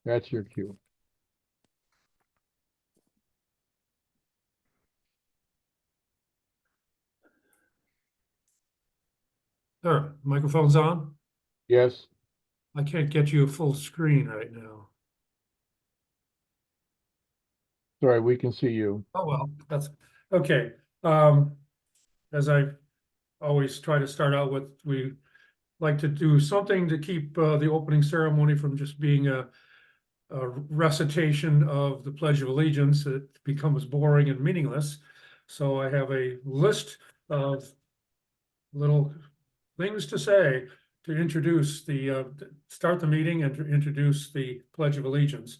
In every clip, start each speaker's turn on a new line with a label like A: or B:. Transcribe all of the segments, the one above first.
A: That's your cue.
B: There, microphone's on.
A: Yes,
B: I can't get you a full screen right now.
A: sorry, we can see you.
B: Oh, well, that's okay. As I always try to start out with, we like to do something to keep the opening ceremony from just being a recitation of the Pledge of Allegiance. It becomes boring and meaningless. So I have a list of little things to say to introduce the, start the meeting and to introduce the Pledge of Allegiance.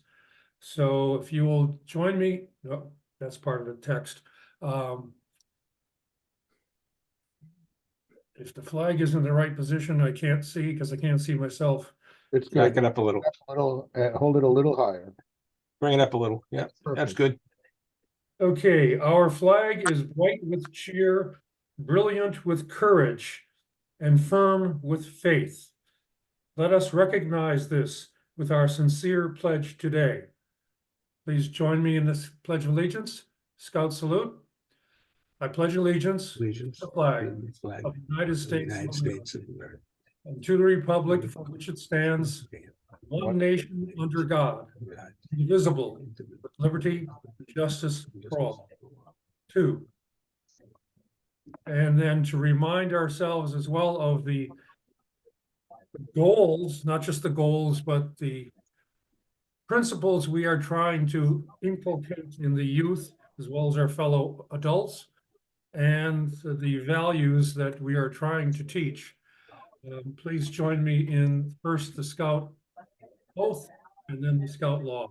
B: So if you will join me, oh, that's part of the text. If the flag is in the right position, I can't see because I can't see myself.
A: It's
C: Back
A: good.
C: it up a little.
A: Hold it a little higher.
C: Bring it up a little. Yeah, that's
A: Perfect.
C: good.
B: Okay, our flag is bright with cheer, brilliant with courage, and firm with faith. Let us recognize this with our sincere pledge today. Please join me in this Pledge of Allegiance. Scout salute. I pledge allegiance to
C: Allegiance.
B: the flag
C: The flag
B: of the United
C: of the
B: States
C: United
B: of
C: States
B: America,
C: of America.
B: and to the republic for which it stands, one nation under God, indivisible, with liberty and justice for all. Two. And then to remind ourselves as well of the goals, not just the goals, but the principles we are trying to inculcate in the youth as well as our fellow adults, and the values that we are trying to teach. Please join me in first the Scout oath and then the Scout law.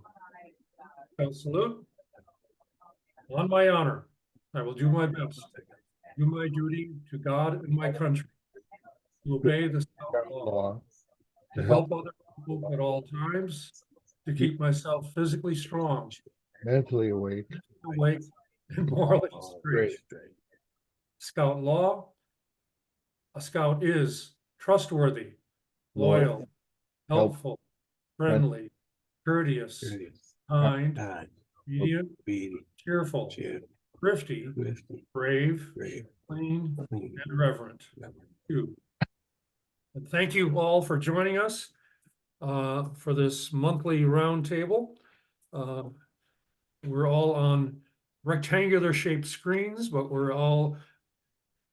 B: Scout salute. On my honor, I will do my best, do my duty to God and my country, to obey the Scout law, to help other people at all times, to keep myself physically strong,
A: Mentally awake.
B: awake, and morally straight. Scout law. A Scout is trustworthy, loyal, helpful, friendly, courteous, kind, obedient, cheerful, thrifty, brave, clean, and reverent. Two. And thank you all for joining us for this monthly roundtable. We're all on rectangular shaped screens, but we're all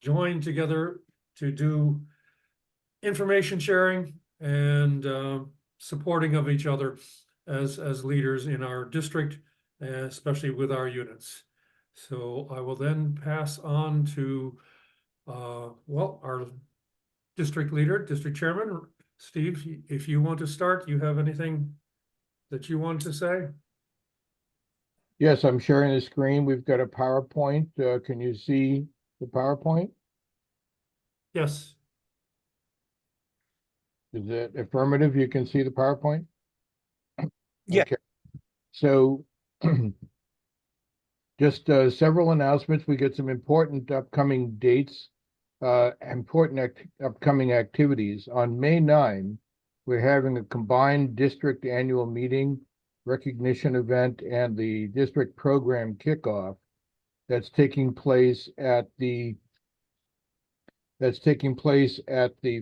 B: joined together to do information sharing and supporting of each other as leaders in our district, especially with our units. So I will then pass on to well, our district leader, district chairman, Steve, if you want to start, you have anything that you want to say?
A: Yes, I'm sharing the screen. We've got a PowerPoint. Can you see the PowerPoint?
B: Yes.
A: Is it affirmative? You can see the PowerPoint?
C: Yeah.
A: Okay. So just several announcements. We get some important upcoming dates, upcoming activities. On May 9, we're having a combined district annual meeting, recognition event, and the district program kickoff that's taking place at the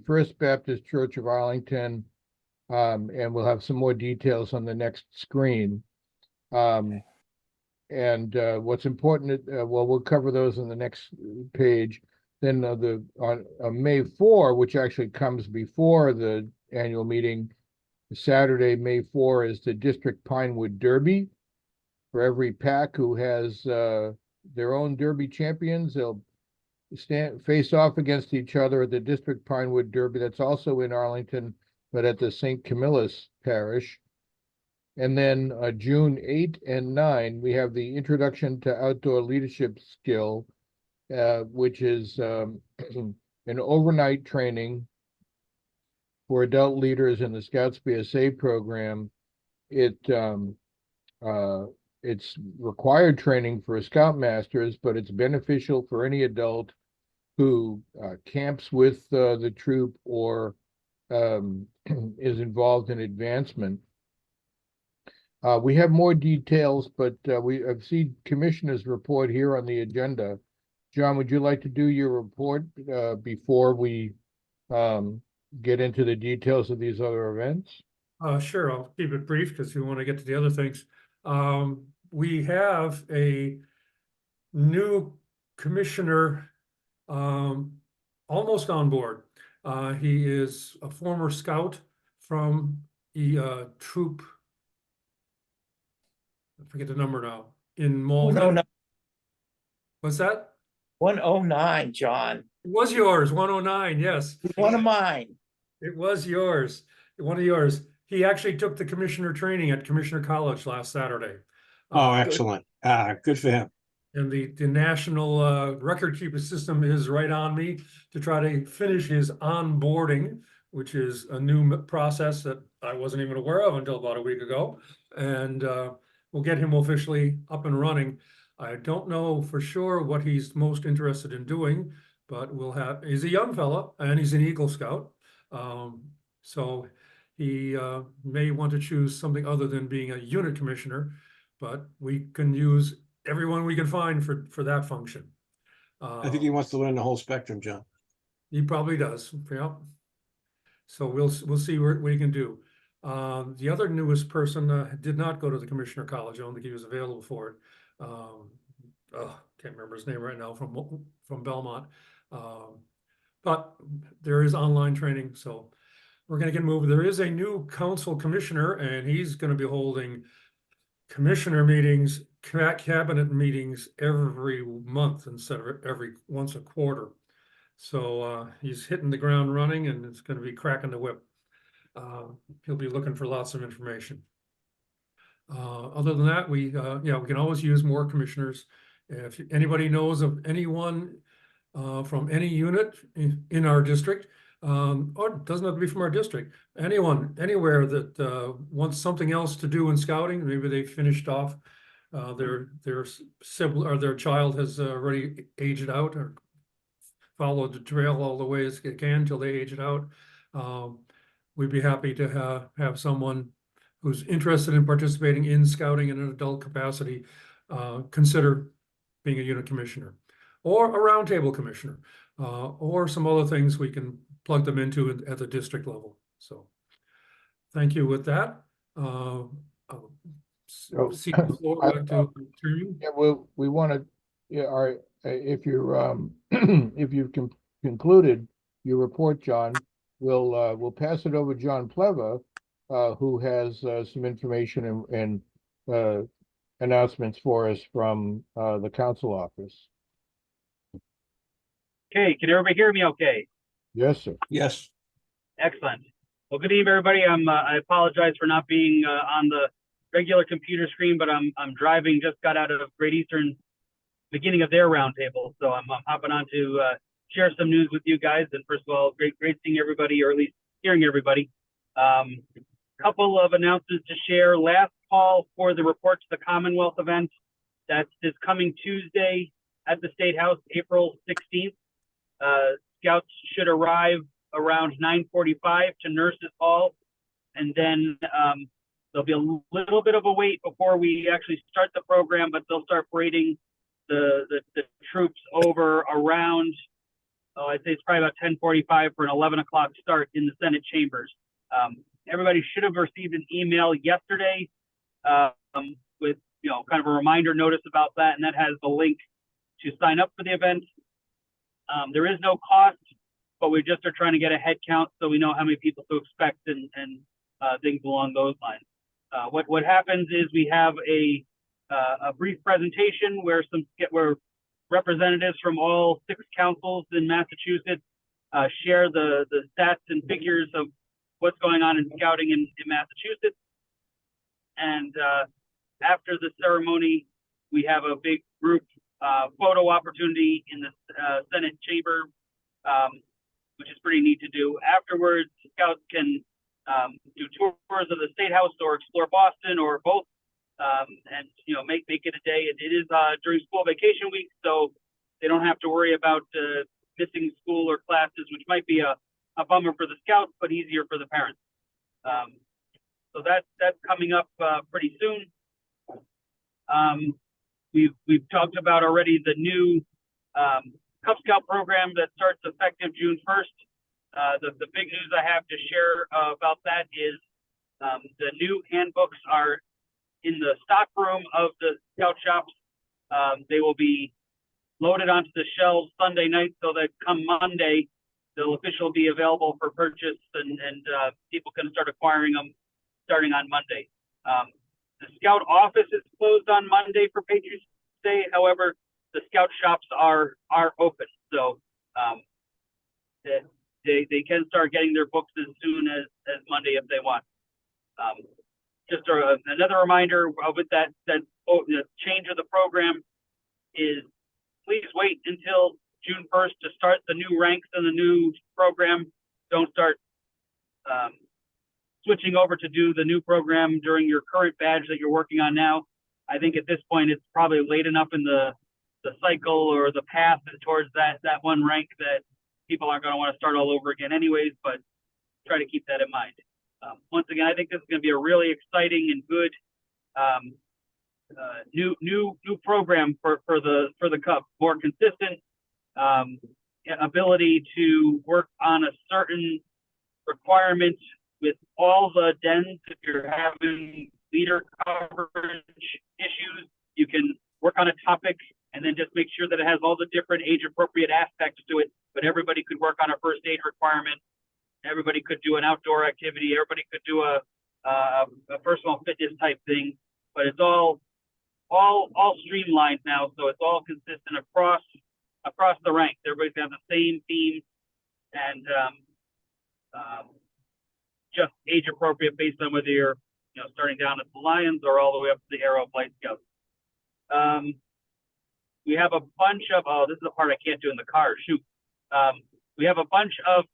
A: First Baptist Church of Arlington, and we'll have some more details on the next screen. And what's important, well, we'll cover those on the next page. Then on May 4, which actually comes before the annual meeting, Saturday, May 4, is the District Pinewood Derby. For every pack who has their own Derby champions, they'll face off against each other at the District Pinewood Derby. That's also in Arlington, but at the St. Camillus Parish. And then June 8 and 9, we have the Introduction to Outdoor Leadership Skill, which is an overnight training for adult leaders in the Scouts BSA program. It's required training for Scoutmasters, but it's beneficial for any adult who camps with the troop or is involved in advancement. We have more details, but I've seen commissioners report here on the agenda. John, would you like to do your report before we get into the details of these other events?
B: Sure, I'll keep it brief because we want to get to the other things. We have a new commissioner almost on board. He is a former scout from the troop, I forget the number now, in Malden.
D: 109,
B: What's that?
D: 109, John.
B: It was yours, 109, yes.
D: One of mine.
B: It was yours, one of yours. He actually took the commissioner training at Commissioner College last Saturday.
C: Oh, excellent. Good for him.
B: And the national record keeper system is right on me to try to finish his onboarding, which is a new process that I wasn't even aware of until about a week ago. And we'll get him officially up and running. I don't know for sure what he's most interested in doing, but he's a young fella and he's an Eagle Scout. So he may want to choose something other than being a unit commissioner, but we can use everyone we can find for that function.
C: I think he wants to learn the whole spectrum, John.
B: He probably does, yeah. So we'll see what he can do. The other newest person did not go to the Commissioner College. I don't think he was available for it. Can't remember his name right now, from Belmont. But there is online training, so we're gonna get moved. There is a new council commissioner, and he's gonna be holding commissioner meetings, cabinet meetings every month instead of every once a quarter. So he's hitting the ground running, and it's going to be cracking the whip. He'll be looking for lots of information. Other than that, we can always use more commissioners. If anybody knows of anyone from any unit in our district, or it doesn't have to be from our district, anyone, anywhere that wants something else to do in scouting, maybe they finished off their sibling or their child has already aged out or followed the trail all the way as it can till they age it out. We'd be happy to have someone who's interested in participating in scouting in an adult capacity consider being a unit commissioner or a roundtable commissioner or some other things we can plug them into at the district level. So thank you with that. See the floor back to you.
A: Yeah, we want to, yeah, if you're if you've concluded your report, John, we'll pass it over to John Pleva, who has some information and announcements for us from the council office.
E: Okay, can everybody hear me okay?
A: Yes, sir.
C: Yes.
E: Excellent. Well, good evening, everybody. I apologize for not being on the regular computer screen, but I'm driving, just got out of Great Eastern's beginning of their roundtable. So I'm hopping on to share some news with you guys. And first of all, great seeing everybody, or at least hearing everybody. Couple of announcements to share. Last call for the Report to the Commonwealth event. That's this coming Tuesday at the State House, April 16th. Scouts should arrive around 9:45 to Nurses Hall. And then there'll be a little bit of a wait before we actually start the program, but they'll start parading the troops over around, I'd say it's probably about 10:45 for an 11 o'clock start in the Senate chambers. Everybody should have received an email yesterday with, kind of a reminder notice about that, and that has the link to sign up for the event. There is no cost, but we just are trying to get a head count so we know how many people to expect and things along those lines. What happens is we have a brief presentation where representatives from all 6 councils in Massachusetts share the stats and figures of what's going on in scouting in Massachusetts. And after the ceremony, we have a big group photo opportunity in the Senate chamber, which is pretty neat to do. Afterwards, scouts can do tours of the State House or explore Boston or both, and make it a day. It is during school vacation week, so they don't have to worry about missing school or classes, which might be a bummer for the scouts, but easier for the parents. So that's coming up pretty soon. We've talked about already the new Cub Scout program that starts effective June 1st. The big news I have to share about that is the new handbooks are in the stock room of the Scout shops. They will be loaded onto the shelves Sunday night so that come Monday, they'll officially be available for purchase and people can start acquiring them starting on Monday. The Scout office is closed on Monday for Patriots Day. However, the Scout shops are open. So they can start getting their books as soon as Monday if they want. Just another reminder of it that the change of the program is please wait until June 1st to start the new ranks and the new program. Don't start switching over to do the new program during your current badge that you're working on now. I think at this point it's probably late enough in the cycle or the path towards that one rank that people aren't going to want to start all over again anyways, but try to keep that in mind. Once again, I think this is going to be a really exciting and good new program for the Cubs. More consistent ability to work on a certain requirement with all the dens. If you're having leader coverage issues, you can work on a topic and then just make sure that it has all the different age appropriate aspects to it. But everybody could work on a first aid requirement. Everybody could do an outdoor activity. Everybody could do a personal fitness type thing. But it's all streamlined now, so it's all consistent across the ranks. Everybody's got the same theme and just age appropriate based on whether you're starting down at the Lions or all the way up to the Arrow Flight Scouts. We have a bunch of this is the part I can't do in the car. Shoot, we have a bunch of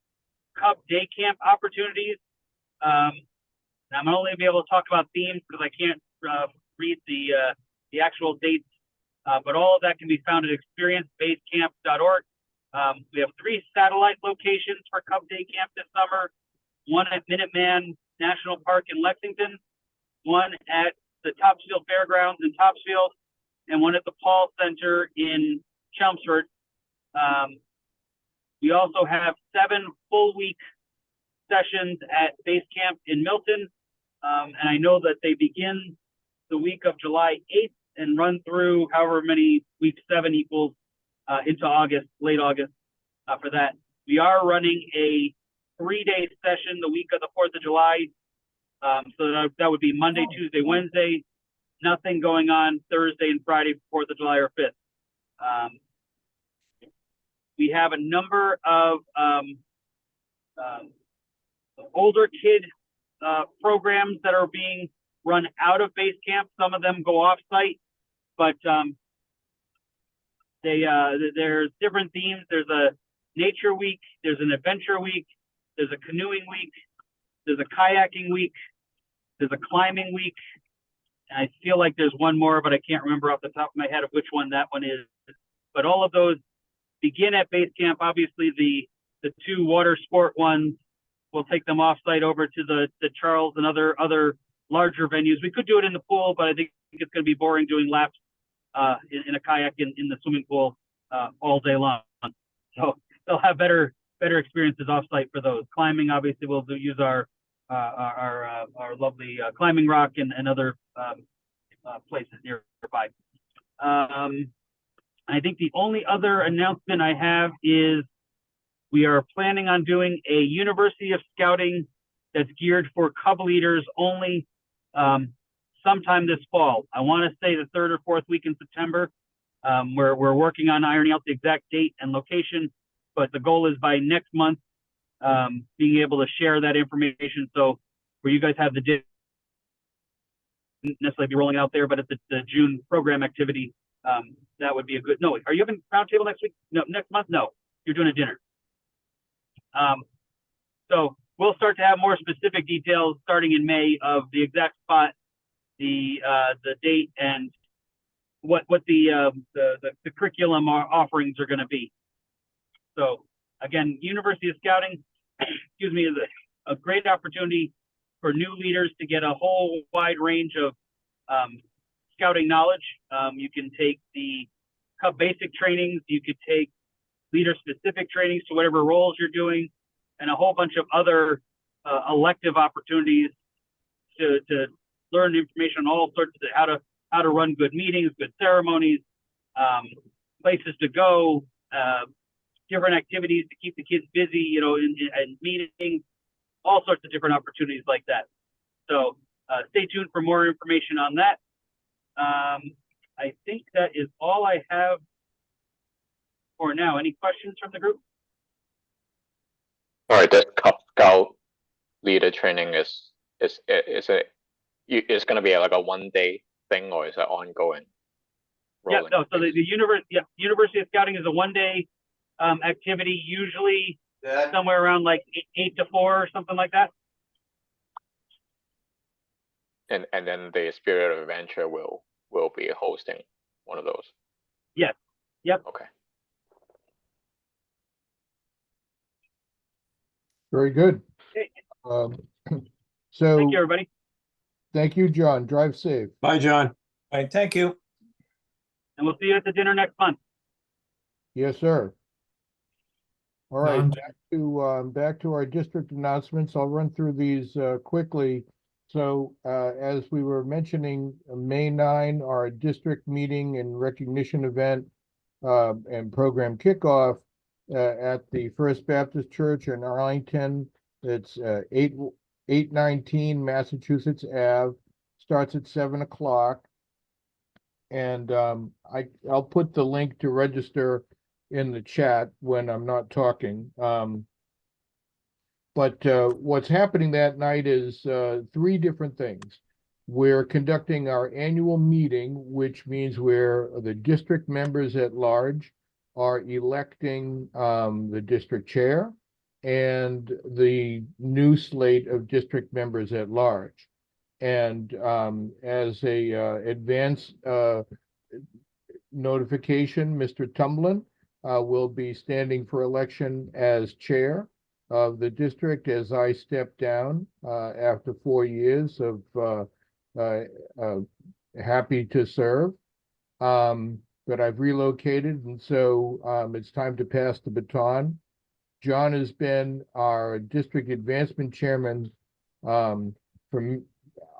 E: Cub day camp opportunities. I'm only be able to talk about themes because I can't read the actual dates, but all of that can be found at experiencebasecamp.org. We have 3 satellite locations for Cub Day Camp this summer, one at Minuteman National Park in Lexington, one at the Topsfield Fairgrounds in Topsfield, and one at the Paul Center in Chelmsford. We also have 7 full week sessions at Base Camp in Milton, and I know that they begin the week of July 8th and run through however many week 7 equals into August, late August for that. We are running a 3-day session the week of the 4th of July. So that would be Monday, Tuesday, Wednesday. Nothing going on Thursday and Friday, 4th of July or 5th. We have a number of older kid programs that are being run out of base camp. Some of them go off site, but there's different themes. There's a nature week, there's an adventure week, there's a canoeing week, there's a kayaking week, there's a climbing week, and I feel like there's one more, but I can't remember off the top of my head of which one that one is. But all of those begin at base camp. Obviously, the 2 water sport ones, we'll take them off site over to the Charles and other larger venues. We could do it in the pool, but I think it's going to be boring doing laps in a kayak in the swimming pool all day long. So they'll have better experiences off site for those. Climbing, obviously, we'll use our lovely climbing rock and other places nearby. I think the only other announcement I have is we are planning on doing a University of Scouting that's geared for Cub leaders only sometime this fall. I want to say the 3rd or 4th week in September. We're working on ironing out the exact date and location, but the goal is by next month being able to share that information. So where you guys have the date, necessarily be rolling out there, but at the June program activity, that would be a good. No, are you having Roundtable next week? No, next month? No, you're doing a dinner. So we'll start to have more specific details starting in May of the exact spot, the date, and what the curriculum offerings are going to be. So again, University of Scouting, excuse me, is a great opportunity for new leaders to get a whole wide range of scouting knowledge. You can take the Cub basic trainings, you could take leader specific trainings to whatever roles you're doing, and a whole bunch of other elective opportunities to learn information on all sorts of how to run good meetings, good ceremonies, places to go, different activities to keep the kids busy, you know, in meetings, all sorts of different opportunities like that. So stay tuned for more information on that. I think that is all I have for now. Any questions from the group?
F: All right, this Cub Scout leader training is it's gonna be like a 1 day thing, or is it ongoing?
E: Yeah, no, so the University of Scouting is a 1 day activity, usually somewhere around like 8 to 4 or something like that.
F: And then the Spirit of Adventure will be hosting one of those.
E: Yes. Yep.
F: Okay.
A: Very good.
E: Okay.
A: So
E: Thank you, everybody.
A: thank you, John. Drive safe.
C: Bye, John.
D: All right, thank you.
E: And we'll see you at the dinner next month.
A: Yes, sir. All right,
B: Don,
A: back to our district announcements. I'll run through these quickly. So as we were mentioning, May 9, our district meeting and recognition event and program kickoff at the First Baptist Church in Arlington. It's 819 Massachusetts Ave. Starts at 7 o'clock. And I'll put the link to register in the chat when I'm not talking. But what's happening that night is 3 different things. We're conducting our annual meeting, which means where the district members at large are electing the district chair and the new slate of district members at large. And as a advance notification, Mr. Tumblin will be standing for election as chair of the district as I step down after 4 years of happy to serve. But I've relocated, and so it's time to pass the baton. John has been our district advancement chairman from,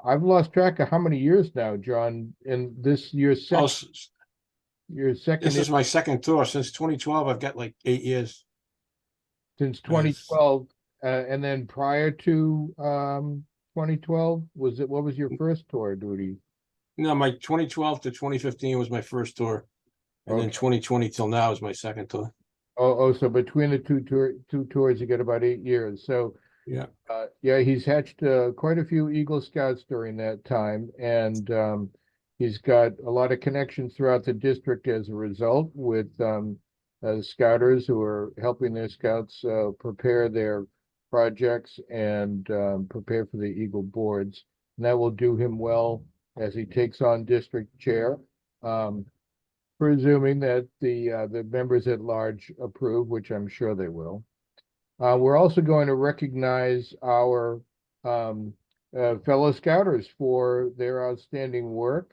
A: I've lost track of how many years now, John, in this year's
C: Oh,
A: second.
C: this is my second tour. Since 2012, I've got like 8 years.
A: Since 2012, and then prior to 2012, what was your first tour duty?
C: No, my 2012 to 2015 was my first tour. And then
A: Okay.
C: 2020 till now is my second tour.
A: So between the two tours, you get about 8 years. So
C: Yeah.
A: yeah, he's hatched quite a few Eagle Scouts during that time, and he's got a lot of connections throughout the district as a result with scouters who are helping their scouts prepare their projects and prepare for the Eagle boards. And that will do him well as he takes on district chair, presuming that the members at large approve, which I'm sure they will. We're also going to recognize our fellow scouters for their outstanding work.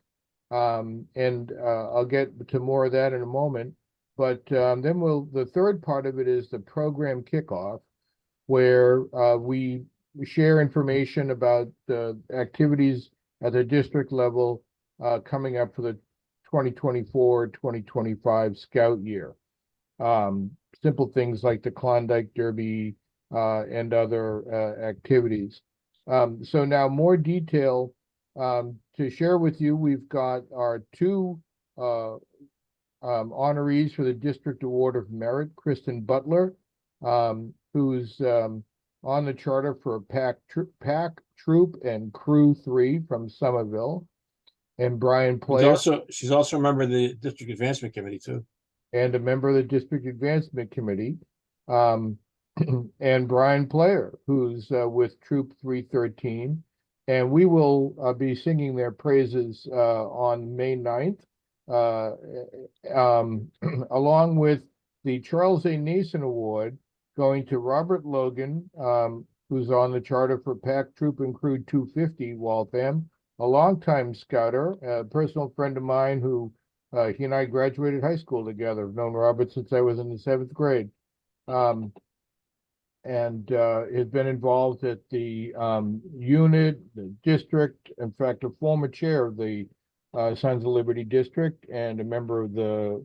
A: And I'll get to more of that in a moment. But then the third part of it is the program kickoff, where we share information about the activities at the district level coming up for the 2024-2025 Scout year. Simple things like the Klondike Derby and other activities. So now more detail to share with you. We've got our 2 honorees for the District Award of Merit, Kristen Butler, who's on the charter for Pack Troop and Crew 3 from Somerville, and Brian Player.
C: She's also a member of the District Advancement Committee too.
A: And a member of the District Advancement Committee, and Brian Player, who's with Troop 313. And we will be singing their praises on May 9th, along with the Charles A. Nason Award going to Robert Logan, who's on the charter for Pack Troop and Crew 250 Waltham, a longtime scouter, a personal friend of mine who he and I graduated high school together. I've known Robert since I was in the 7th grade. And has been involved at the unit, the district, in fact, a former chair of the Sons of Liberty District and a member of the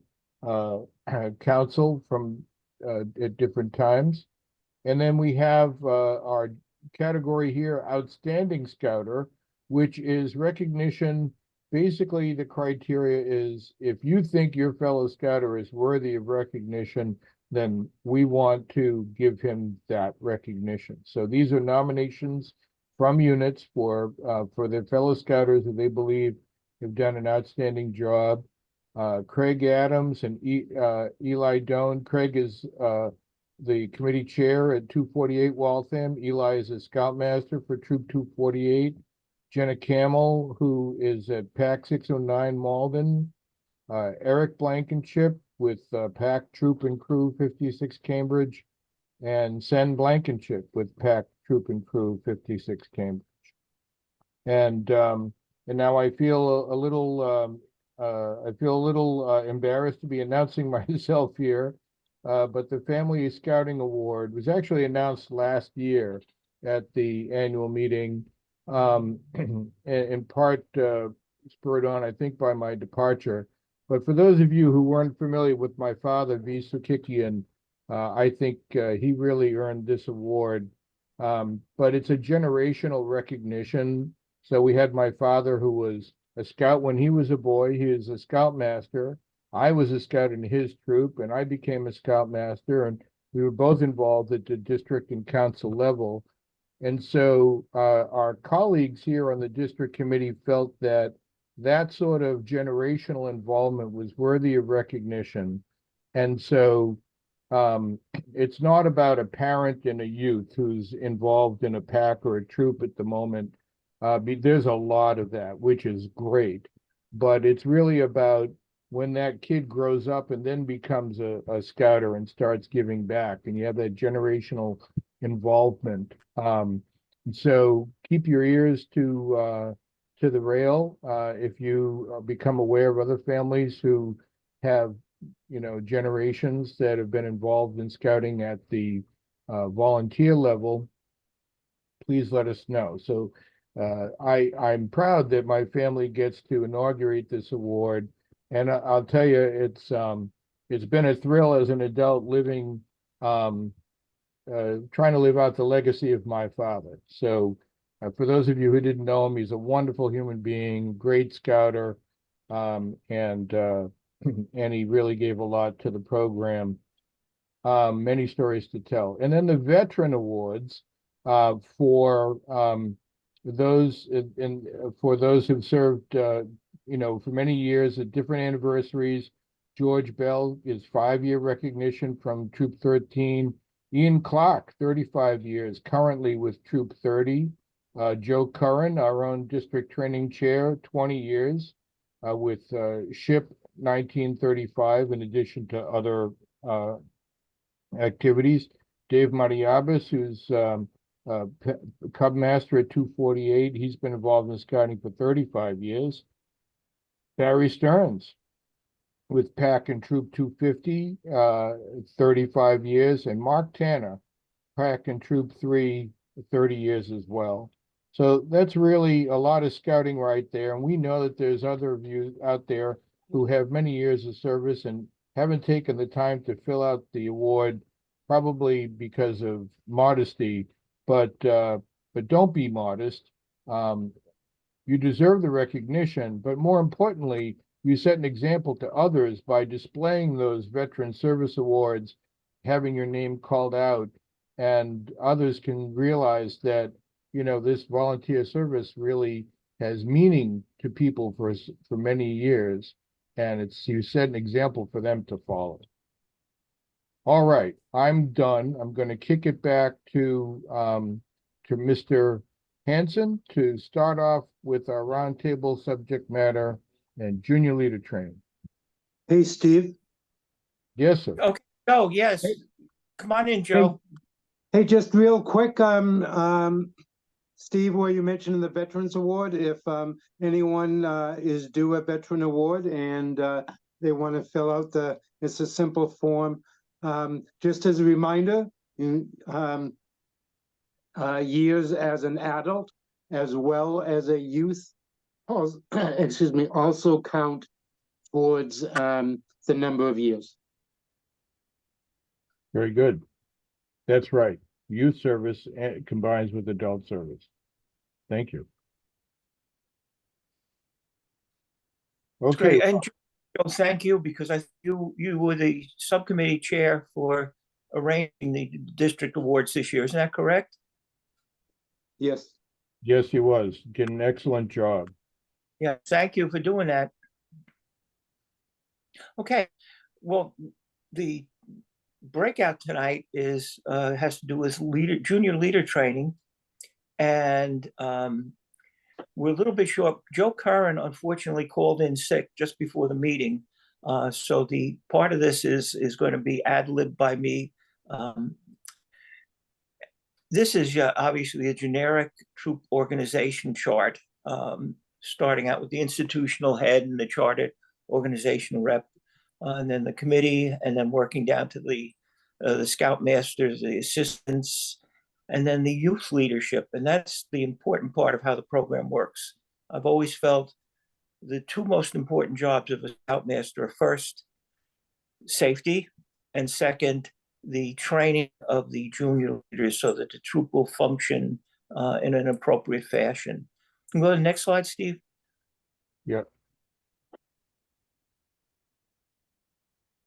A: council from at different times. And then we have our category here, Outstanding Scouter, which is recognition. Basically, the criteria is if you think your fellow scouter is worthy of recognition, then we want to give him that recognition. So these are nominations from units for their fellow scouters who they believe have done an outstanding job. Craig Adams and Eli Doan. Craig is the committee chair at 248 Waltham. Eli is a Scoutmaster for Troop 248. Jenna Camel, who is at PAC 609 Malden. Eric Blankenship with PAC Troop and Crew 56 Cambridge. And Sen Blankenship with PAC Troop and Crew 56 Cambridge. And now I feel a little embarrassed to be announcing myself here, but the Family Scouting Award was actually announced last year at the annual meeting, in part spurred on, I think, by my departure. But for those of you who weren't familiar with my father, V. Sukikian, I think he really earned this award. But it's a generational recognition. So we had my father, who was a scout when he was a boy. He was a Scoutmaster. I was a scout in his troop, and I became a Scoutmaster, and we were both involved at the district and council level. And so our colleagues here on the district committee felt that that sort of generational involvement was worthy of recognition. And so it's not about a parent and a youth who's involved in a pack or a troop at the moment. There's a lot of that, which is great, but it's really about when that kid grows up and then becomes a scouter and starts giving back, and you have that generational involvement. So keep your ears to the rail if you become aware of other families who have, generations that have been involved in scouting at the volunteer level. Please let us know. So I'm proud that my family gets to inaugurate this award, and I'll tell you, it's been a thrill as an adult living, trying to live out the legacy of my father. So for those of you who didn't know him, he's a wonderful human being, great scouter, and he really gave a lot to the program. Many stories to tell. And then the Veteran Awards for those who've served, for many years at different anniversaries. George Bell is 5-year recognition from Troop 13. Ian Clark, 35 years, currently with Troop 30. Joe Curran, our own district training chair, 20 years with SHIP 1935, in addition to other activities. Dave Mariabas, who's Cub Master at 248. He's been involved in scouting for 35 years. Barry Stearns with PAC and Troop 250, 35 years. And Mark Tanner, PAC and Troop 3, 30 years as well. So that's really a lot of scouting right there. And we know that there's other of you out there who have many years of service and haven't taken the time to fill out the award, probably because of modesty, but don't be modest. You deserve the recognition, but more importantly, you set an example to others by displaying those Veteran Service Awards, having your name called out, and others can realize that, this volunteer service really has meaning to people for many years, and you set an example for them to follow. All right, I'm done. I'm going to kick it back to Mr. Hanson to start off with our roundtable subject matter and junior leader training.
G: Hey, Steve.
A: Yes, sir.
D: Okay, Joe, yes. Come on in, Joe.
G: Hey, just real quick, Steve, where you mentioned the Veterans Award, if anyone is due a Veteran Award and they want to fill out it's a simple form. Just as a reminder, years as an adult as well as a youth, excuse me, also count towards the number of years.
A: Very good. That's right. Youth service combines with adult service. Thank you. Okay,
D: Great. And Joe, thank you, because you were the subcommittee chair for arranging the district awards this year. Isn't that correct?
G: Yes.
A: yes, he was. Did an excellent job.
D: Yeah, thank you for doing that. Okay, well, the breakout tonight has to do with junior leader training, and we're a little bit short. Joe Curran unfortunately called in sick just before the meeting, so the part of this is going to be ad-lib by me. This is obviously a generic troop organization chart, starting out with the institutional head and the chartered organizational rep, and then the committee, and then working down to the scoutmasters, the assistants, and then the youth leadership. And that's the important part of how the program works. I've always felt the two most important jobs of a scoutmaster are first, safety, and second, the training of the junior leaders so that the troop will function in an appropriate fashion. Can we go to the next slide, Steve?
A: Yeah.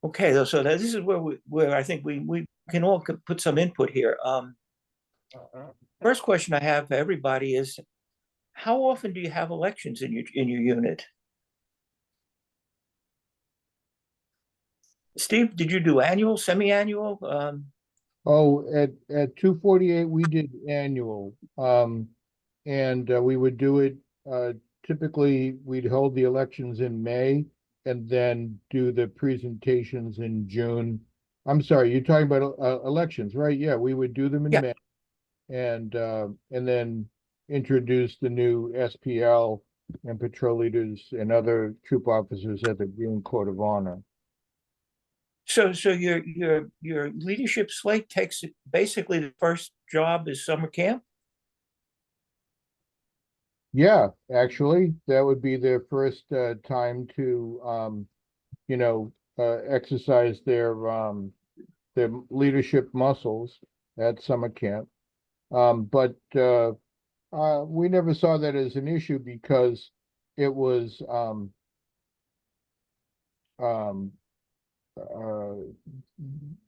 D: Okay, so this is where I think we can all put some input here. First question I have for everybody is, how often do you have elections in your unit? Steve, did you do annual, semi-annual?
A: Oh, at 248, we did annual. And we would do it, typically, we'd hold the elections in May and then do the presentations in June. I'm sorry, you're talking about elections, right? Yeah, we would do them in May. And then introduce the new SPL and patrol leaders and other troop officers at the Green Court of Honor.
D: So your leadership slate takes basically the first job is summer camp?
A: Yeah, actually, that would be their first time to exercise their leadership muscles at summer camp. But we never saw that as an issue because it was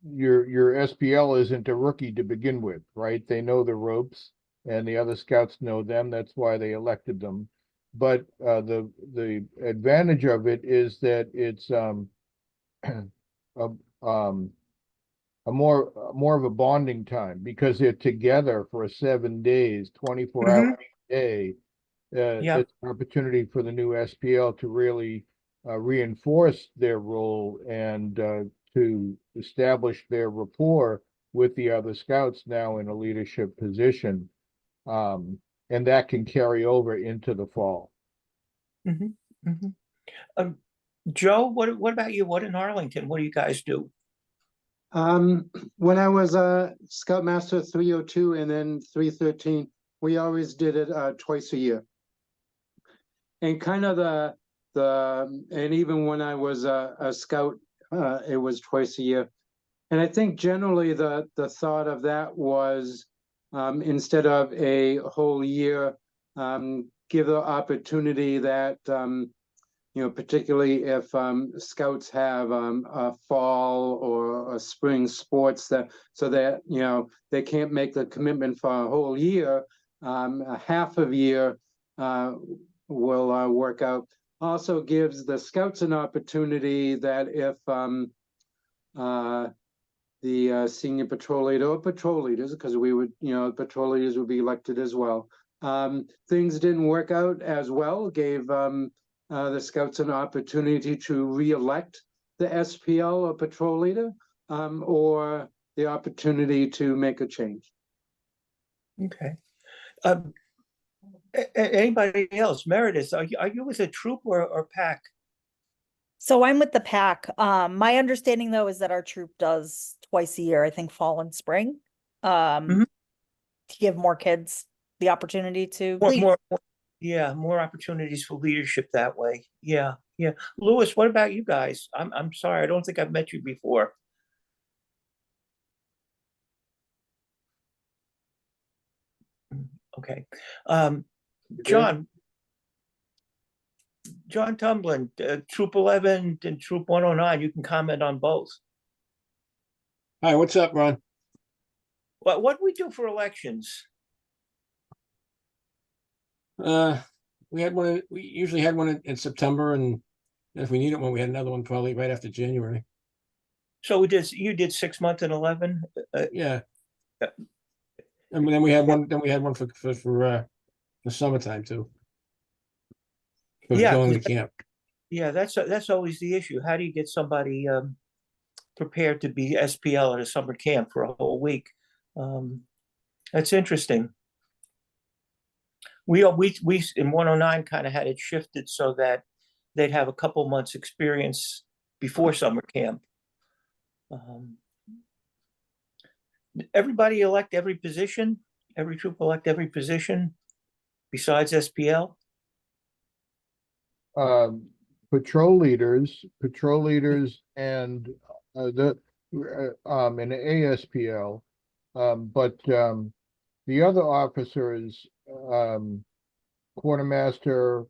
A: your SPL isn't a rookie to begin with, right? They know the ropes and the other scouts know them. That's why they elected them. But the advantage of it is that it's a more of a bonding time because they're together for 7 days, 24 hours a day. It's an opportunity for the new SPL to really reinforce their role and to establish their rapport with the other scouts now in a leadership position. And that can carry over into the fall.
D: Joe, what about you? What in Arlington? What do you guys do?
G: When I was a Scoutmaster 302 and then 313, we always did it twice a year. And kind of and even when I was a scout, it was twice a year. And I think generally the thought of that was instead of a whole year, give the opportunity that particularly if scouts have a fall or a spring sports so that they can't make the commitment for a whole year, a half of year will work out. Also gives the scouts an opportunity that if the senior patrol leader or patrol leaders, because we would, patrol leaders would be elected as well. Things didn't work out as well, gave the scouts an opportunity to re-elect the SPL or patrol leader, or the opportunity to make a change.
D: Okay. Anybody else? Meredith, are you with a troop or pack?
H: So I'm with the pack. My understanding though is that our troop does twice a year, I think fall and spring.
D: Mhm.
H: To give more kids the opportunity to lead.
D: More opportunities for leadership that way. Yeah. Louis, what about you guys? I'm sorry, I don't think I've met you before. Okay. John Tumblin, Troop 11 and Troop 109, you can comment on both.
C: Hi, what's up, Ron?
D: What do we do for elections?
C: We usually had one in September, and if we needed one, we had another one probably right after January.
D: So you did 6 months and 11?
C: Yeah. And then we had one for the summertime too. For
D: Yeah,
C: going to camp.
D: Yeah, that's always the issue. How do you get somebody prepared to be SPL at a summer camp for a whole week? That's interesting. We in 109 kind of had it shifted so that they'd have a couple months experience before summer camp. Everybody elect every position? Every troop elect every position besides SPL?
A: Patrol leaders and the ASPL, but the other officers, quartermaster,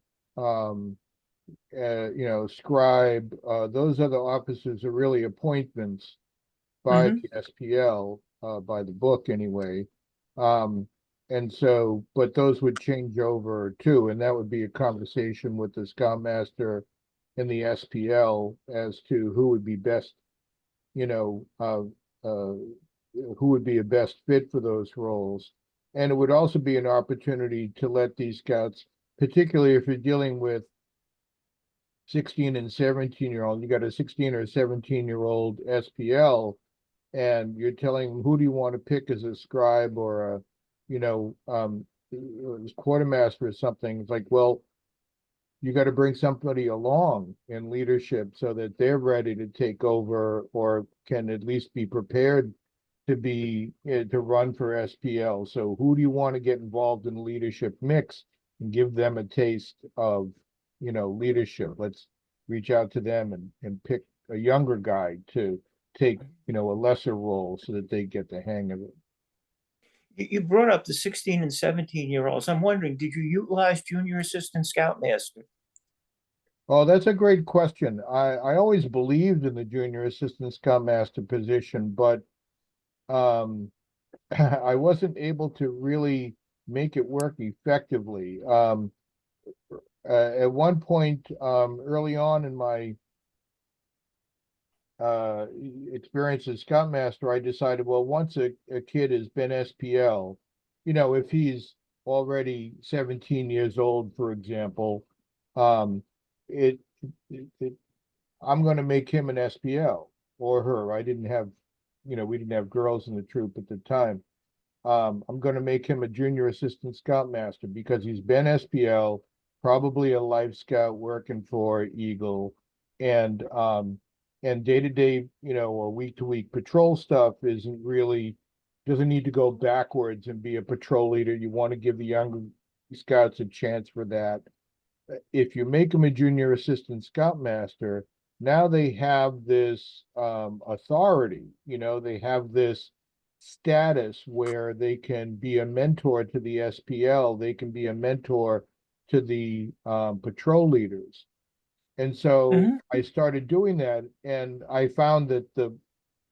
A: scribe, those other officers are really appointments by the SPL, by the book anyway. And so, but those would change over too, and that would be a conversation with the Scoutmaster and the SPL as to who would be best, who would be a best fit for those roles. And it would also be an opportunity to let these scouts, particularly if you're dealing with 16 and 17-year-old, you got a 16 or 17-year-old SPL, and you're telling them, who do you want to pick as a scribe or a quartermaster or something? It's like, well, you got to bring somebody along in leadership so that they're ready to take over or can at least be prepared to be to run for SPL. So who do you want to get involved in the leadership mix and give them a taste of leadership? Let's reach out to them and pick a younger guy to take a lesser role so that they get the hang of it.
D: You brought up the 16 and 17-year-olds. I'm wondering, did you utilize Junior Assistant Scoutmaster?
A: Oh, that's a great question. I always believed in the Junior Assistant Scoutmaster position, but I wasn't able to really make it work effectively. At one point, early on in my experience as Scoutmaster, I decided, well, once a kid has been SPL, if he's already 17 years old, for example, I'm going to make him an SPL or her. I didn't have, we didn't have girls in the troop at the time. I'm going to make him a Junior Assistant Scoutmaster because he's been SPL, probably a Life Scout working for Eagle, and day-to-day, or week-to-week patrol stuff doesn't need to go backwards and be a patrol leader. You want to give the younger scouts a chance for that. If you make them a Junior Assistant Scoutmaster, now they have this authority, they have this status where they can be a mentor to the SPL, they can be a mentor to the patrol leaders. And so I started doing that, and I found that the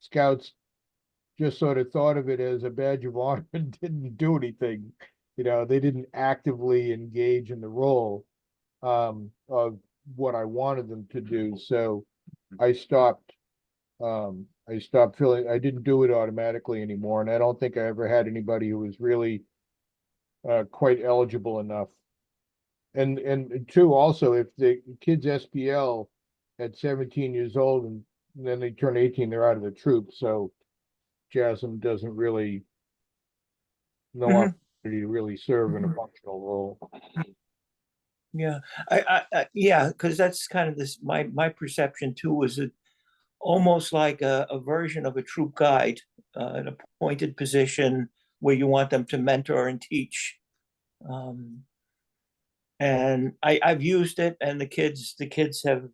A: scouts just sort of thought of it as a badge of honor and didn't do anything. They didn't actively engage in the role of what I wanted them to do. So I stopped feeling I didn't do it automatically anymore. And I don't think I ever had anybody who was really quite eligible enough. And two, also, if the kid's SPL at 17 years old and then they turn 18, they're out of the troop. So enthusiasm doesn't really no
D: Mhm.
A: opportunity to really serve in a
D: Mhm.
A: functional role.
D: Yeah, yeah, because that's kind of this, my perception too, was it almost like a version of a troop guide, an appointed position where you want them to mentor and teach. And I've used it, and the kids have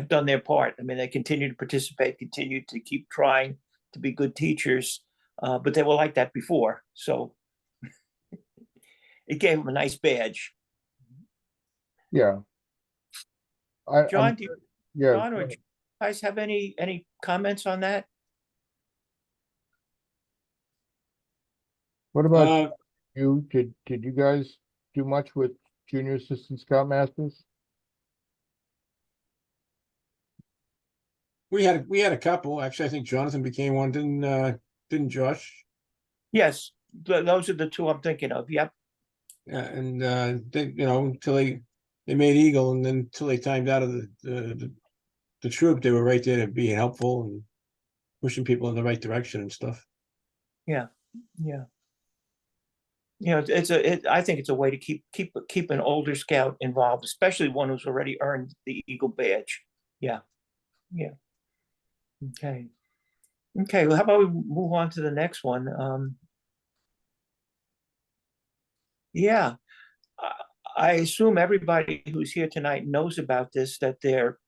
D: done their part. I mean, they continue to participate, continue to keep trying to be good teachers, but they were like that before, so it gave them a nice badge.
A: Yeah.
D: John, do you,
A: yeah.
D: John, or do you guys have any comments on that?
A: What about
C: Uh,
A: you? Did you guys do much with junior assistant scoutmasters?
C: we had a couple, actually. I think Jonathan became one, didn't Josh?
D: Yes, those are the two I'm thinking of. Yep.
C: Yeah, and they, until they made Eagle, and then until they timed out of the troop, they were right there to be helpful and pushing people in the right direction and stuff.
D: Yeah. I think it's a way to keep an older scout involved, especially one who's already earned the Eagle badge. Yeah. Okay. Well, how about we move on to the next one? Yeah, I assume everybody who's here tonight knows about this, that there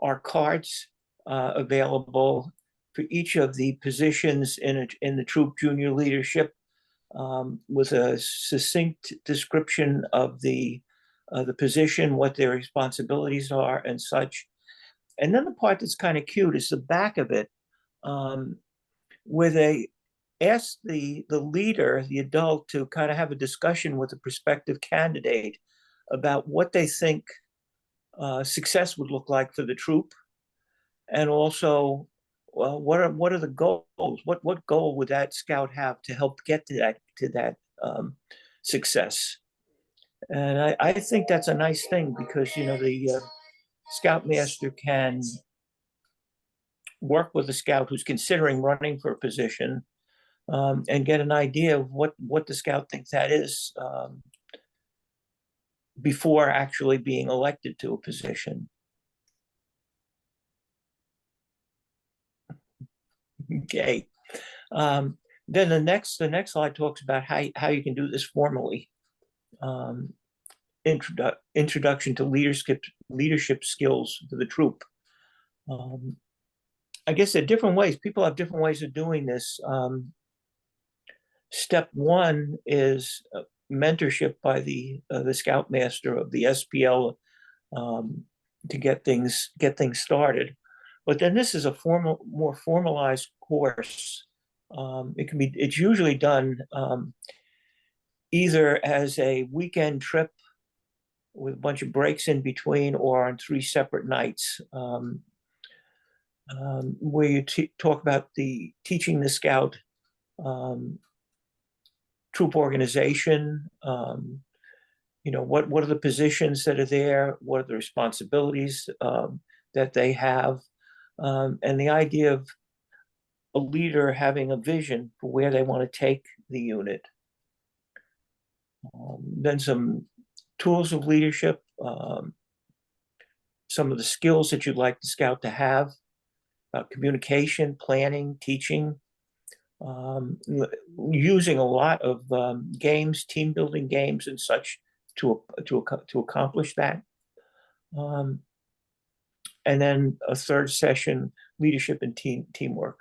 D: are cards available for each of the positions in the troop junior leadership, with a succinct description of the position, what their responsibilities are, and such. And then the part that's kind of cute is the back of it, where they ask the leader, the adult, to kind of have a discussion with a prospective candidate about what they think success would look like for the troop, and also, well, what are the goals? What goal would that scout have to help get to that success? And I think that's a nice thing, because the scoutmaster can work with a scout who's considering running for a position, and get an idea of what the scout thinks that is, before actually being elected to a position. Okay. Then the next slide talks about how you can do this formally. Introduction to leadership skills for the troop. I guess there are different ways. People have different ways of doing this. Step one is mentorship by the scoutmaster of the SPL, to get things started. But then this is a more formalized course. It's usually done either as a weekend trip with a bunch of breaks in between, or on 3 separate nights, where you talk about teaching the scout troop organization. What are the positions that are there? What are the responsibilities that they have? And the idea of a leader having a vision for where they want to take the unit. Then some tools of leadership, some of the skills that you'd like the scout to have, communication, planning, teaching, using a lot of games, team building games and such to accomplish that. And then a third session, leadership and teamwork.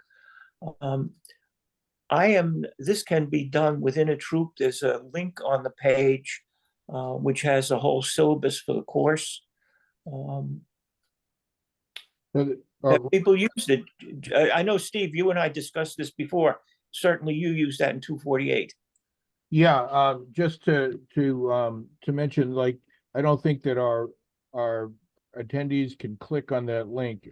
D: This can be done within a troop. There's a link on the page, which has a whole syllabus for the course. People use it. I know, Steve, you and I discussed this before. Certainly you use that in 248.
A: Yeah, just to mention, like, I don't think that our attendees can click on that link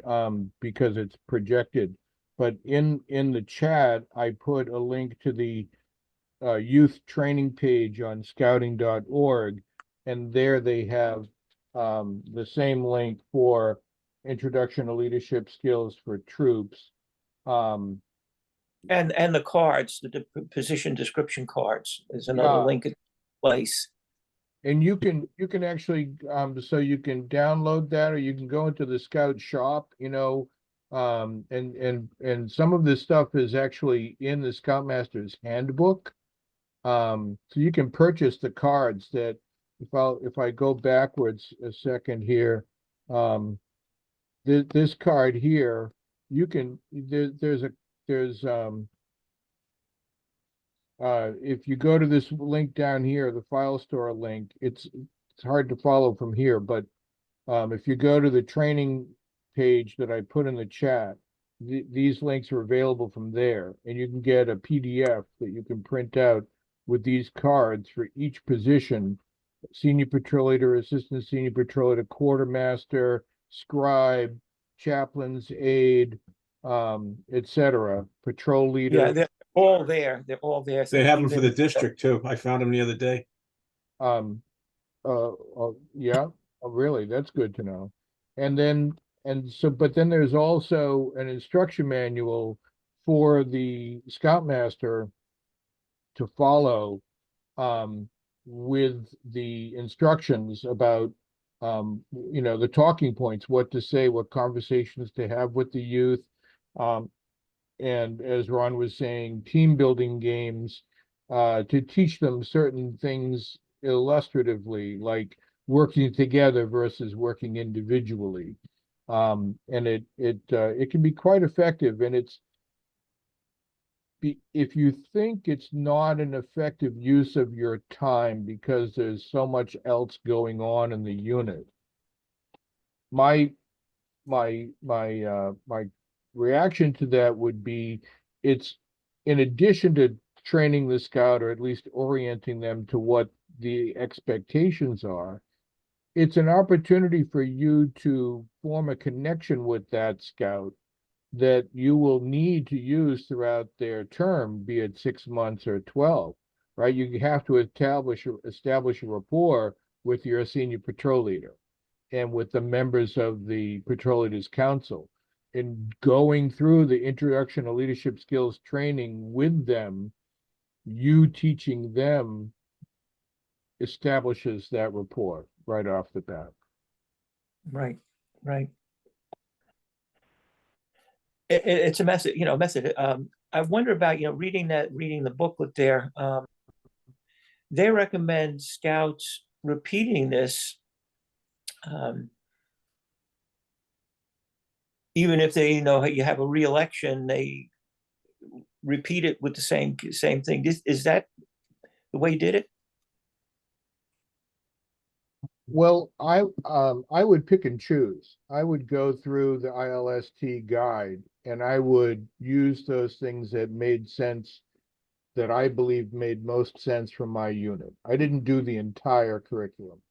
A: because it's projected. But in the chat, I put a link to the youth training page on scouting.org, and there they have the same link for introduction to leadership skills for troops. Um,
D: And the cards, the position description cards is another
A: Yeah.
D: link in place.
A: and you can actually, so you can download that, or you can go into the Scout shop, and some of this stuff is actually in the Scoutmaster's handbook. So you can purchase the cards that, if I go backwards a second here, this card here, you can, if you go to this link down here, the file store link, it's hard to follow from here, but if you go to the training page that I put in the chat, these links are available from there, and you can get a PDF that you can print out with these cards for each position: senior patrol leader, assistant senior patrol leader, quartermaster, scribe, chaplain's aide, etc., patrol leader.
D: Yeah, they're all there. They're all there.
C: They have them for the
D: Even-
C: district too. I found them the other day.
A: Yeah, oh, really, that's good to know. But then there's also an instruction manual for the Scoutmaster to follow, with the instructions about, the talking points, what to say, what conversations to have with the youth. And as Ron was saying, team building games, to teach them certain things illustratively, like working together versus working individually. And it can be quite effective, and if you think it's not an effective use of your time because there's so much else going on in the unit, my reaction to that would be, it's, in addition to training the scout, or at least orienting them to what the expectations are, it's an opportunity for you to form a connection with that scout that you will need to use throughout their term, be it 6 months or 12, right? You have to establish a rapport with your senior patrol leader and with the members of the Patrol Leaders Council. In going through the introduction to leadership skills training with them, you teaching them establishes that rapport right off the bat.
D: Right, right. It's a method, method. I wonder about, reading the booklet there. They recommend scouts repeating this, even if they, you have a re-election, they repeat it with the same thing. Is that the way you did it?
A: Well, I would pick and choose. I would go through the ILST guide, and I would use those things that made sense, that I believe made most sense from my unit. I didn't do the entire curriculum.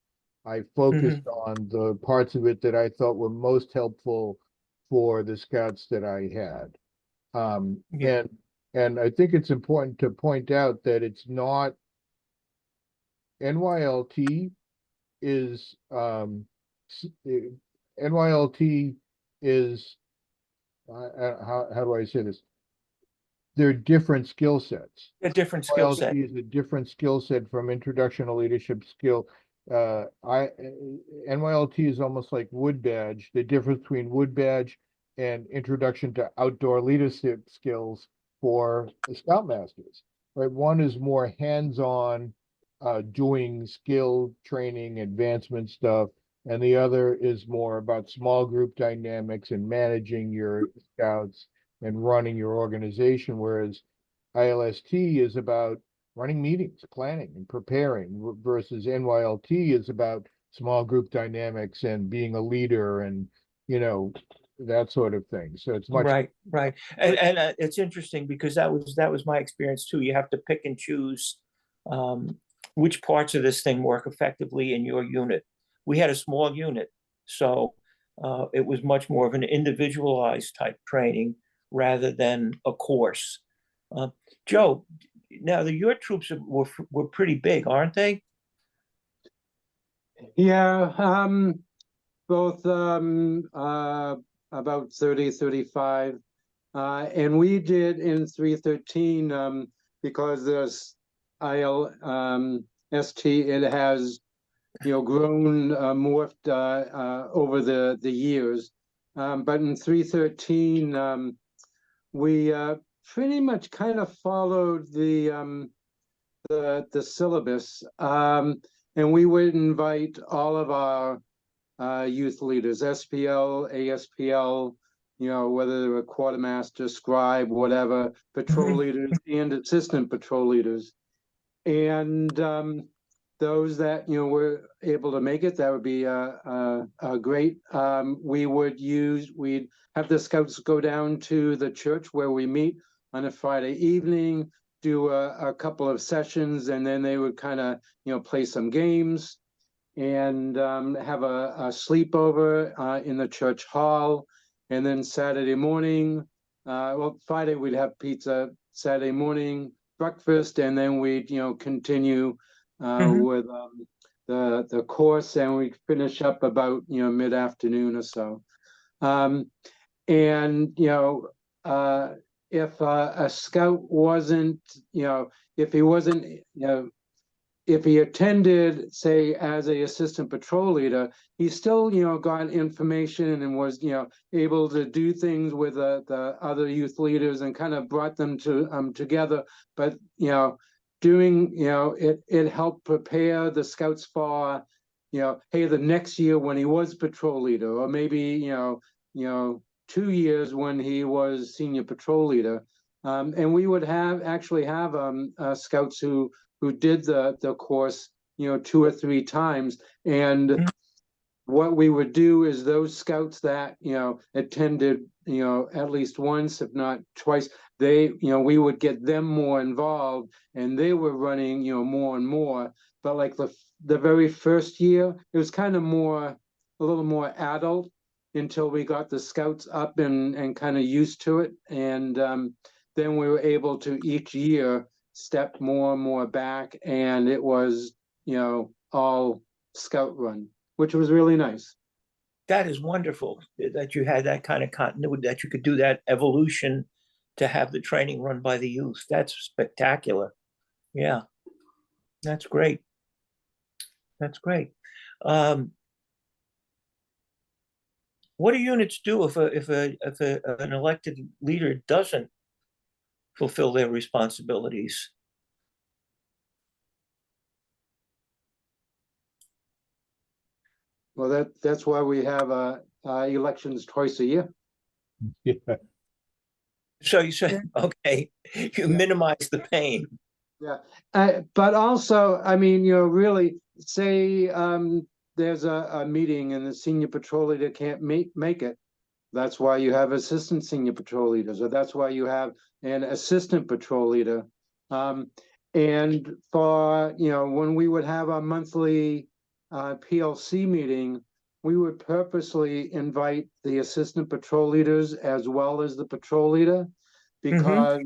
A: I focused on the parts of it that I thought were most helpful for the scouts that I had.
D: Yeah.
A: And I think it's important to point out that it's not, NYLT is, NYLT is, how do I say this? They're different skill sets.
D: A different skill set.
A: NYLT is a different skill set from introduction to leadership skill. NYLT is almost like Wood Badge. The difference between Wood Badge and introduction to outdoor leadership skills for the Scoutmasters, right? One is more hands-on, doing skill training, advancement stuff, and the other is more about small group dynamics and managing your scouts and running your organization, whereas ILST is about running meetings, planning and preparing, versus NYLT is about small group dynamics and being a leader and, that sort of thing. So it's much
D: Right. And it's interesting because that was my experience too. You have to pick and choose which parts of this thing work effectively in your unit. We had a small unit, so it was much more of an individualized type training rather than a course. Joe, now your troops were pretty big, aren't they?
G: Yeah, both about 30, 35. And we did in 313, because there's ILST, it has, grown, morphed, over the years. But in 313, we, pretty much kind of followed the syllabus. And we would invite all of our youth leaders, SPL, ASPL, whether they were quartermaster, scribe, whatever, patrol leaders and assistant patrol leaders. And those that, were able to make it, that would be great. We'd have the scouts go down to the church where we meet on a Friday evening, do a couple of sessions, and then they would kind of, play some games and have a sleepover in the church hall. And then Saturday morning, Friday we'd have pizza, Saturday morning breakfast, and then we'd, continue with the course, and we'd finish up about, mid-afternoon or so. And, if a scout wasn't, if he wasn't, if he attended, say, as a assistant patrol leader, he still, got information and was, able to do things with the other youth leaders and kind of brought them to together. But, doing, it helped prepare the scouts for, hey, the next year when he was patrol leader, or maybe, 2 years when he was senior patrol leader. And we would actually have scouts who did the course, 2 or 3 times. And what we would do is those scouts that, attended, at least once, if not twice, we would get them more involved, and they were running, more and more. But like the very first year, it was kind of a little more adult until we got the scouts up and kind of used to it. And then we were able to each year step more and more back, and it was, all scout run, which was really nice.
D: That is wonderful that you had that kind of continuity, that you could do that evolution to have the training run by the youth. That's spectacular. Yeah, that's great. That's great. What do units do if an elected leader doesn't fulfill their responsibilities?
G: Well, that's why we have elections twice a year.
A: Yeah.
D: So you say, okay, you minimize the pain.
G: Yeah, but also, I mean, really, say there's a meeting and the senior patrol leader can't make it. That's why you have assistant senior patrol leaders, or that's why you have an assistant patrol leader. And for, when we would have our monthly PLC meeting, we would purposely invite the assistant patrol leaders as well as the patrol leader, because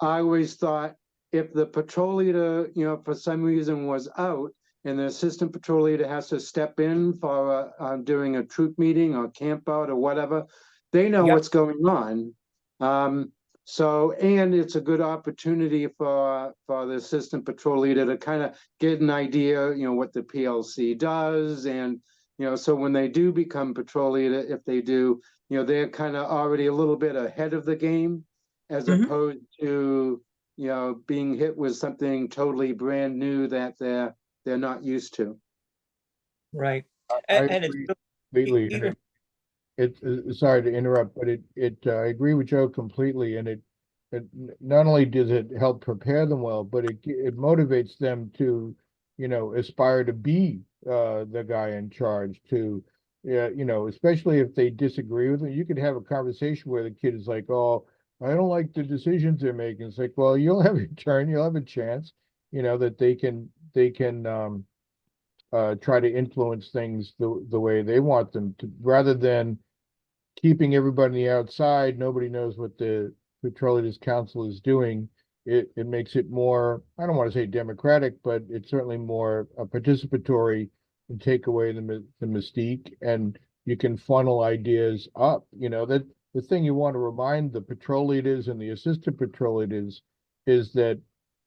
G: I always thought if the patrol leader, for some reason was out, and the assistant patrol leader has to step in for during a troop meeting or camp out or whatever, they know what's going on. So, and it's a good opportunity for the assistant patrol leader to kind of get an idea, what the PLC does. And, so when they do become patrol leader, if they do, they're kind of already a little bit ahead of the game, as opposed to, being hit with something totally brand new that they're not used to.
D: Right.
A: I
D: And
A: agree
D: it's
A: completely.
D: even,
A: It's sorry to interrupt, but I agree with Joe completely. And it not only does it help prepare them well, but it motivates them to, aspire to be the guy in charge, to, especially if they disagree with them. You could have a conversation where the kid is like, "Oh, I don't like the decisions they're making." It's like, well, you'll have your turn, you'll have a chance, that they can try to influence things the way they want them to, rather than keeping everybody on the outside. Nobody knows what the Patrol Leaders Council is doing. It makes it more, I don't want to say democratic, but it's certainly more participatory, and take away the mystique, and you can funnel ideas up. That the thing you want to remind the patrol leaders and the assistant patrol leaders is that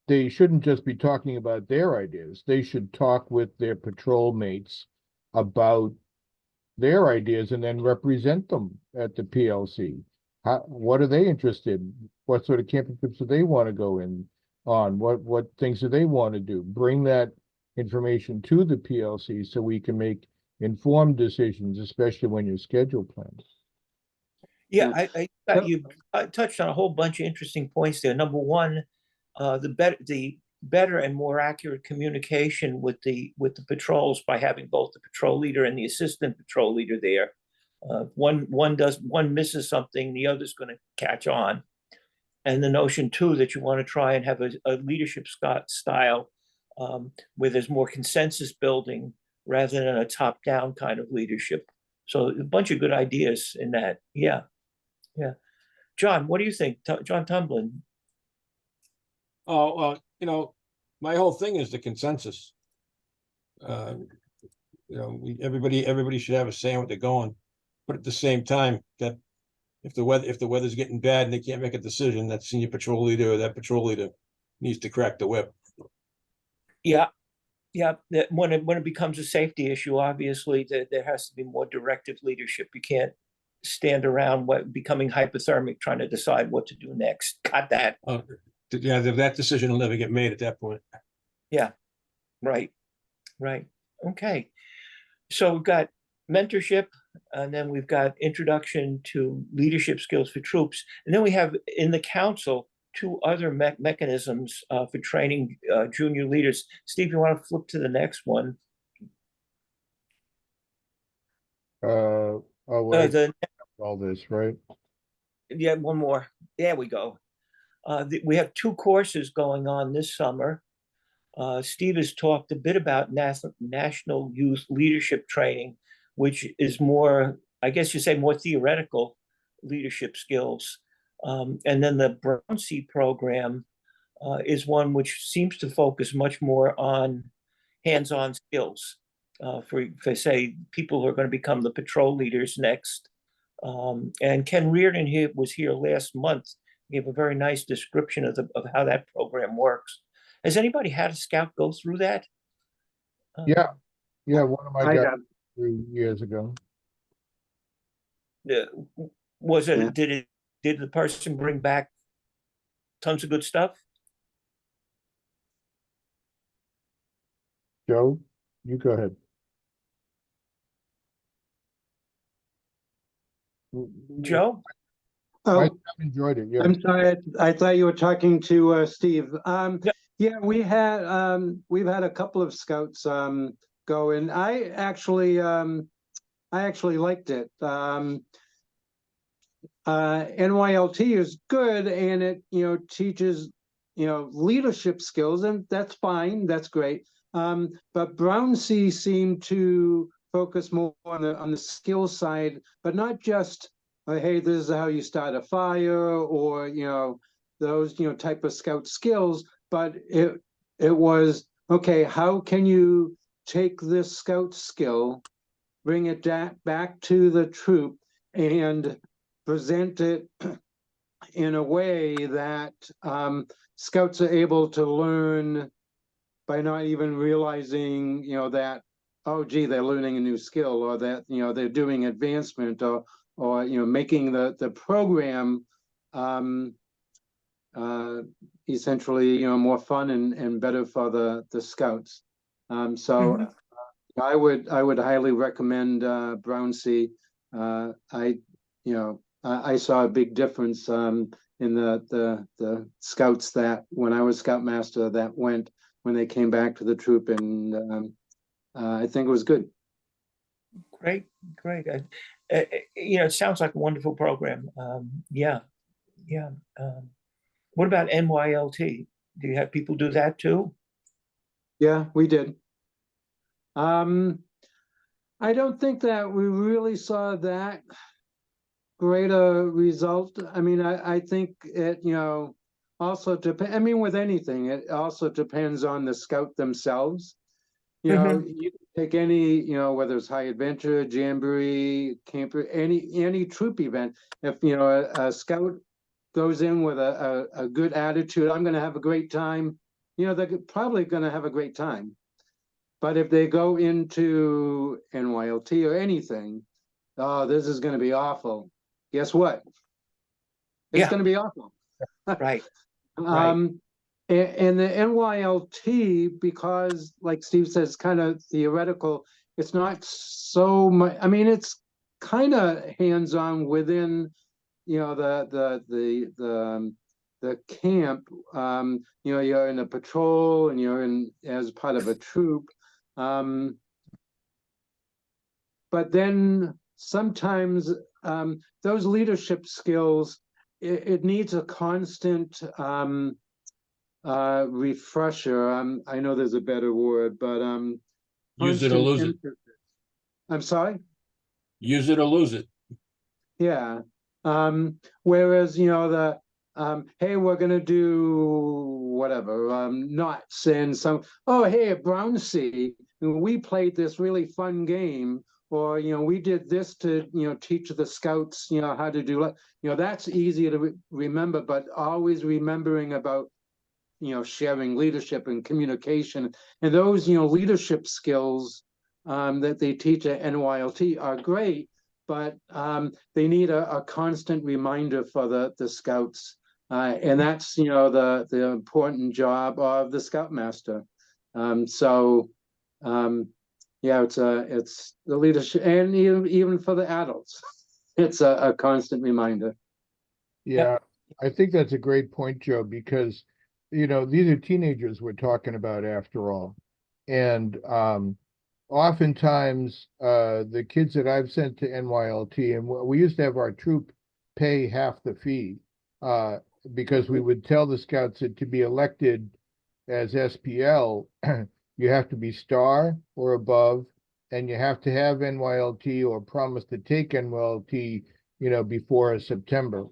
A: they shouldn't just be talking about their ideas. They should talk with their patrol mates about their ideas and then represent them at the PLC. What are they interested in? What sort of camping trips do they want to go in on? What things do they want to do? Bring that information to the PLC so we can make informed decisions, especially when you schedule plans.
D: Yeah,
G: Yeah.
D: I thought you touched on a whole bunch of interesting points there. Number one, the better and more accurate communication with the patrols by having both the patrol leader and the assistant patrol leader there. One misses something, the other's going to catch on. And the notion too that you want to try and have a leadership style where there's more consensus building rather than a top-down kind of leadership. So a bunch of good ideas in that. Yeah. John, what do you think? John Tumblin?
C: Oh, my whole thing is the consensus. Everybody should have a say in what they're going, but at the same time, that if the weather's getting bad and they can't make a decision, that senior patrol leader or that patrol leader needs to crack the whip.
D: Yeah. That when it becomes a safety issue, obviously there has to be more directive leadership. You can't stand around becoming hypothermic trying to decide what to do next. Got that.
C: Yeah, that decision will never get made at that point.
D: Yeah, right. Okay. So we've got mentorship, and then we've got introduction to leadership skills for troops. And then we have in the council two other mechanisms for training junior leaders. Steve, you want to flip to the next one?
A: All this, right?
D: Yeah, one more. There we go. We have two courses going on this summer. Steve has talked a bit about national youth leadership training, which is more, I guess you say, more theoretical leadership skills. And then the Brown C program is one which seems to focus much more on hands-on skills for say, people who are going to become the patrol leaders next. And Ken Reardon was here last month, gave a very nice description of how that program works. Has anybody had a scout go through that?
A: Yeah, one of my
G: I
A: guys
G: have.
A: 3 years ago.
D: Was it?
G: Yeah.
D: Did the person bring back tons of good stuff?
A: Joe, you go ahead.
D: Joe?
A: I
G: Oh,
A: enjoyed it. Yeah.
G: I'm sorry, I thought you were talking to Steve.
D: Yeah.
G: Yeah, we've had a couple of scouts go, and I actually liked it. NYLT is good, and it teaches leadership skills, and that's fine, that's great. But Brown C seemed to focus more on the skill side, but not just hey, this is how you start a fire, or those type of scout skills, but it was okay, how can you take this scout skill, bring it back to the troop, and present it in a way that scouts are able to learn by not even realizing that, oh gee, they're learning a new skill, or that they're doing advancement, or making the program essentially more fun and better for the scouts. So I would highly recommend Brown C. I saw a big difference in the scouts that when I was Scoutmaster that went when they came back to the troop, and I think it was good.
D: Great. It sounds like a wonderful program. Yeah. What about NYLT? Do you have people do that too?
G: Yeah, we did. I don't think that we really saw that great a result. I mean, I think it, also depends. I mean, with anything, it also depends on the scout themselves. You know, you can take any, you know, whether it's high adventure, jamboree, camper, any troop event. If, you know, a scout goes in with a good attitude, I'm gonna have a great time, you know, they're probably gonna have a great time. But if they go into NYLT or anything, oh, this is gonna be awful. Guess what? It's
D: Yeah.
G: gonna be awful.
D: Right.
G: And the NYLT, because like Steve says, kind of theoretical, it's not so much, I mean, it's kind of hands-on within, you know, the camp. You know, you're in a patrol and you're in as part of a troop. But then sometimes those leadership skills, it needs a constant refresher. I know there's a better word, but
C: Use it or
G: constant
C: lose it.
G: emphasis. I'm sorry?
C: Use it or lose it.
G: Yeah. Whereas, you know, the hey, we're gonna do whatever, not send some, oh, hey, at Brown Sea, we played this really fun game, or, you know, we did this to, you know, teach the scouts, you know, how to do it. You know, that's easier to remember, but always remembering about, you know, sharing leadership and communication, and those, you know, leadership skills that they teach at NYLT are great, but they need a constant reminder for the scouts, and that's, you know, the important job of the Scoutmaster. Yeah, it's the leadership, and even for the adults, it's a constant reminder.
A: Yeah, I think that's a great point, Joe, because, you know, these are teenagers we're talking about after all. And oftentimes, the kids that I've sent to NYLT, and we used to have our troop pay half the fee, because we would tell the scouts that to be elected as SPL, you have to be star or above, and you have to have NYLT or promise to take NYLT, you know, before September.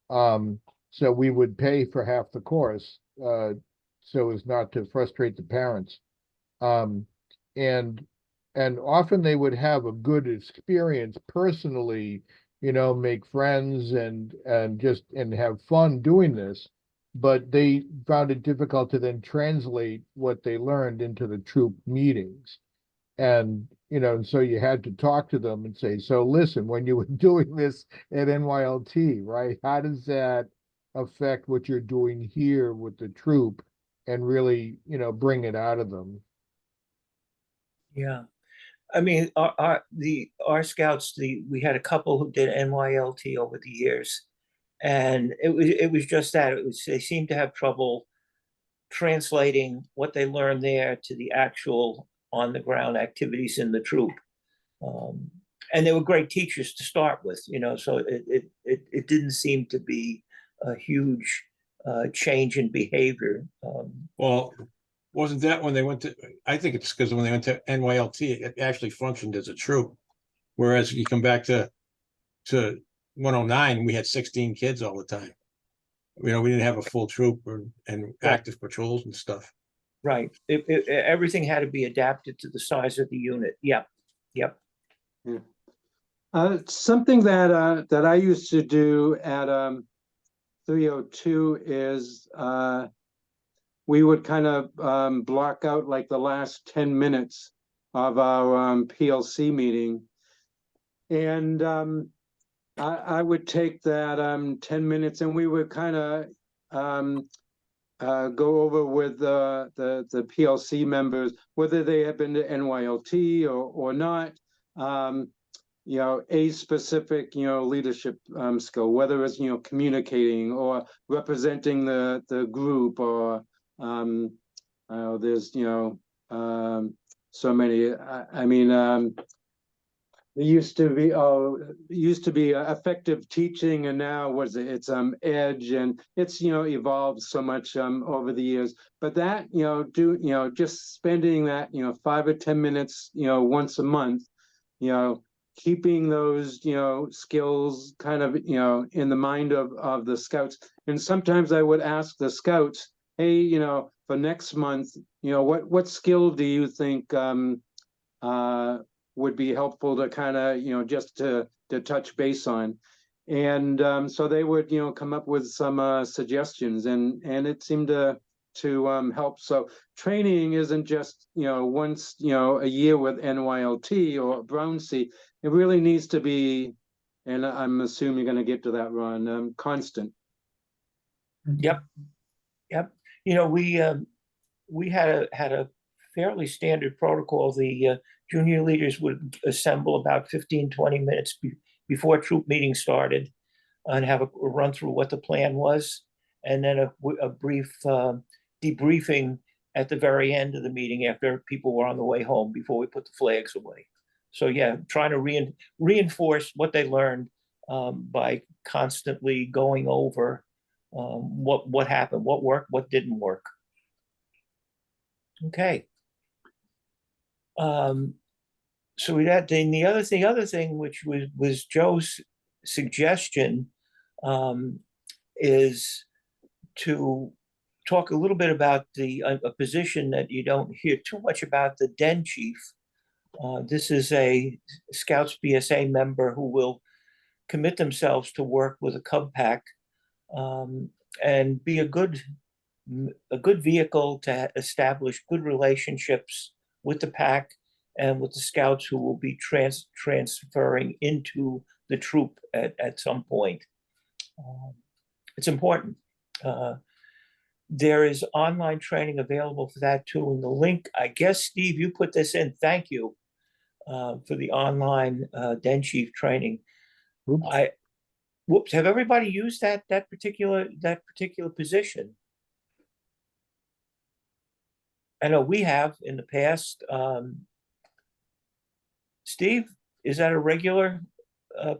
A: So we would pay for half the course, so as not to frustrate the parents. And often they would have a good experience personally, you know, make friends and just have fun doing this, but they found it difficult to then translate what they learned into the troop meetings. And, you know, so you had to talk to them and say, so listen, when you were doing this at NYLT, right, how does that affect what you're doing here with the troop, and really, you know, bring it out of them?
D: Yeah. I mean, our scouts, we had a couple who did NYLT over the years, and it was just that. It was, they seemed to have trouble translating what they learned there to the actual on the ground activities in the troop. And they were great teachers to start with, you know, so it didn't seem to be a huge change in behavior.
C: Well, wasn't that when they went to, I think it's because when they went to NYLT, it actually functioned as a troop. Whereas you come back to 109, we had 16 kids all the time. You know, we didn't have a full troop and active patrols and stuff.
D: Right. Everything had to be adapted to the size of the unit. Yep. Yep.
G: Something that I used to do at 302 is we would kind of block out like the last 10 minutes of our PLC meeting, and I would take that 10 minutes, and we would kind of go over with the PLC members, whether they have been to NYLT or not, you know, a specific, you know, leadership skill, whether it's, you know, communicating or representing the group, or there's, you know, so many. I mean, it used to be effective teaching, and now it's edge, and it's, you know, evolved so much over the years. But that, you know, just spending that, you know, 5 or 10 minutes, you know, once a month, you know, keeping those, you know, skills kind of, you know, in the mind of the scouts. And sometimes I would ask the scouts, hey, you know, for next month, what skill do you think would be helpful to kind of, just to touch base on? And so they would, come up with some suggestions, and it seemed to help. So training isn't just, once, a year with NYLT or Brown C. It really needs to be, and I'm assuming you're going to get to that, Ron, constant.
D: Yep. We had a fairly standard protocol. The junior leaders would assemble about 15-20 minutes before troop meeting started and have a run through what the plan was, and then a brief debriefing at the very end of the meeting after people were on the way home before we put the flags away. So yeah, trying to reinforce what they learned by constantly going over what happened, what worked, what didn't work. Okay. So we had the other thing, which was Joe's suggestion, is to talk a little bit about a position that you don't hear too much about, the den chief. This is a Scouts BSA member who will commit themselves to work with a Cub Pack and be a good vehicle to establish good relationships with the pack and with the Scouts who will be transferring into the troop at some point. It's important. There is online training available for that too. And the link, I guess, Steve, you put this in. Thank you for the online den chief training. Whoops, have everybody used that particular position? I know we have in the past. Steve, is that a regular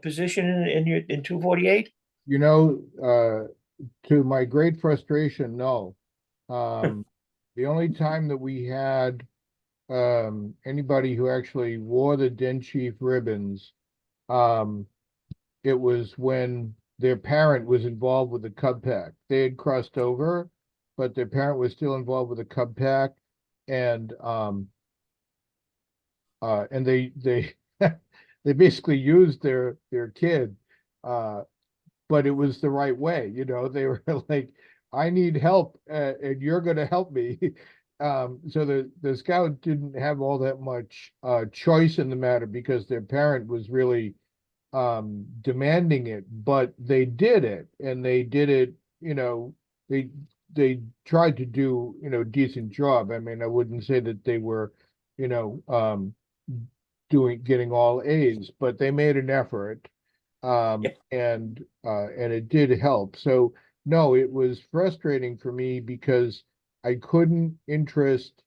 D: position in 248?
A: To my great frustration, no. The only time that we had anybody who actually wore the den chief ribbons, it was when their parent was involved with the Cub Pack. They had crossed over, but their parent was still involved with the Cub Pack, and they they basically used their kid, but it was the right way. They were like, I need help, and you're going to help me. So the scout didn't have all that much choice in the matter because their parent was really demanding it, but they did it, and they did it, they tried to do, decent job. I mean, I wouldn't say that they were, getting all A's, but they made an effort. And it did help. So no, it was frustrating for me because I couldn't interest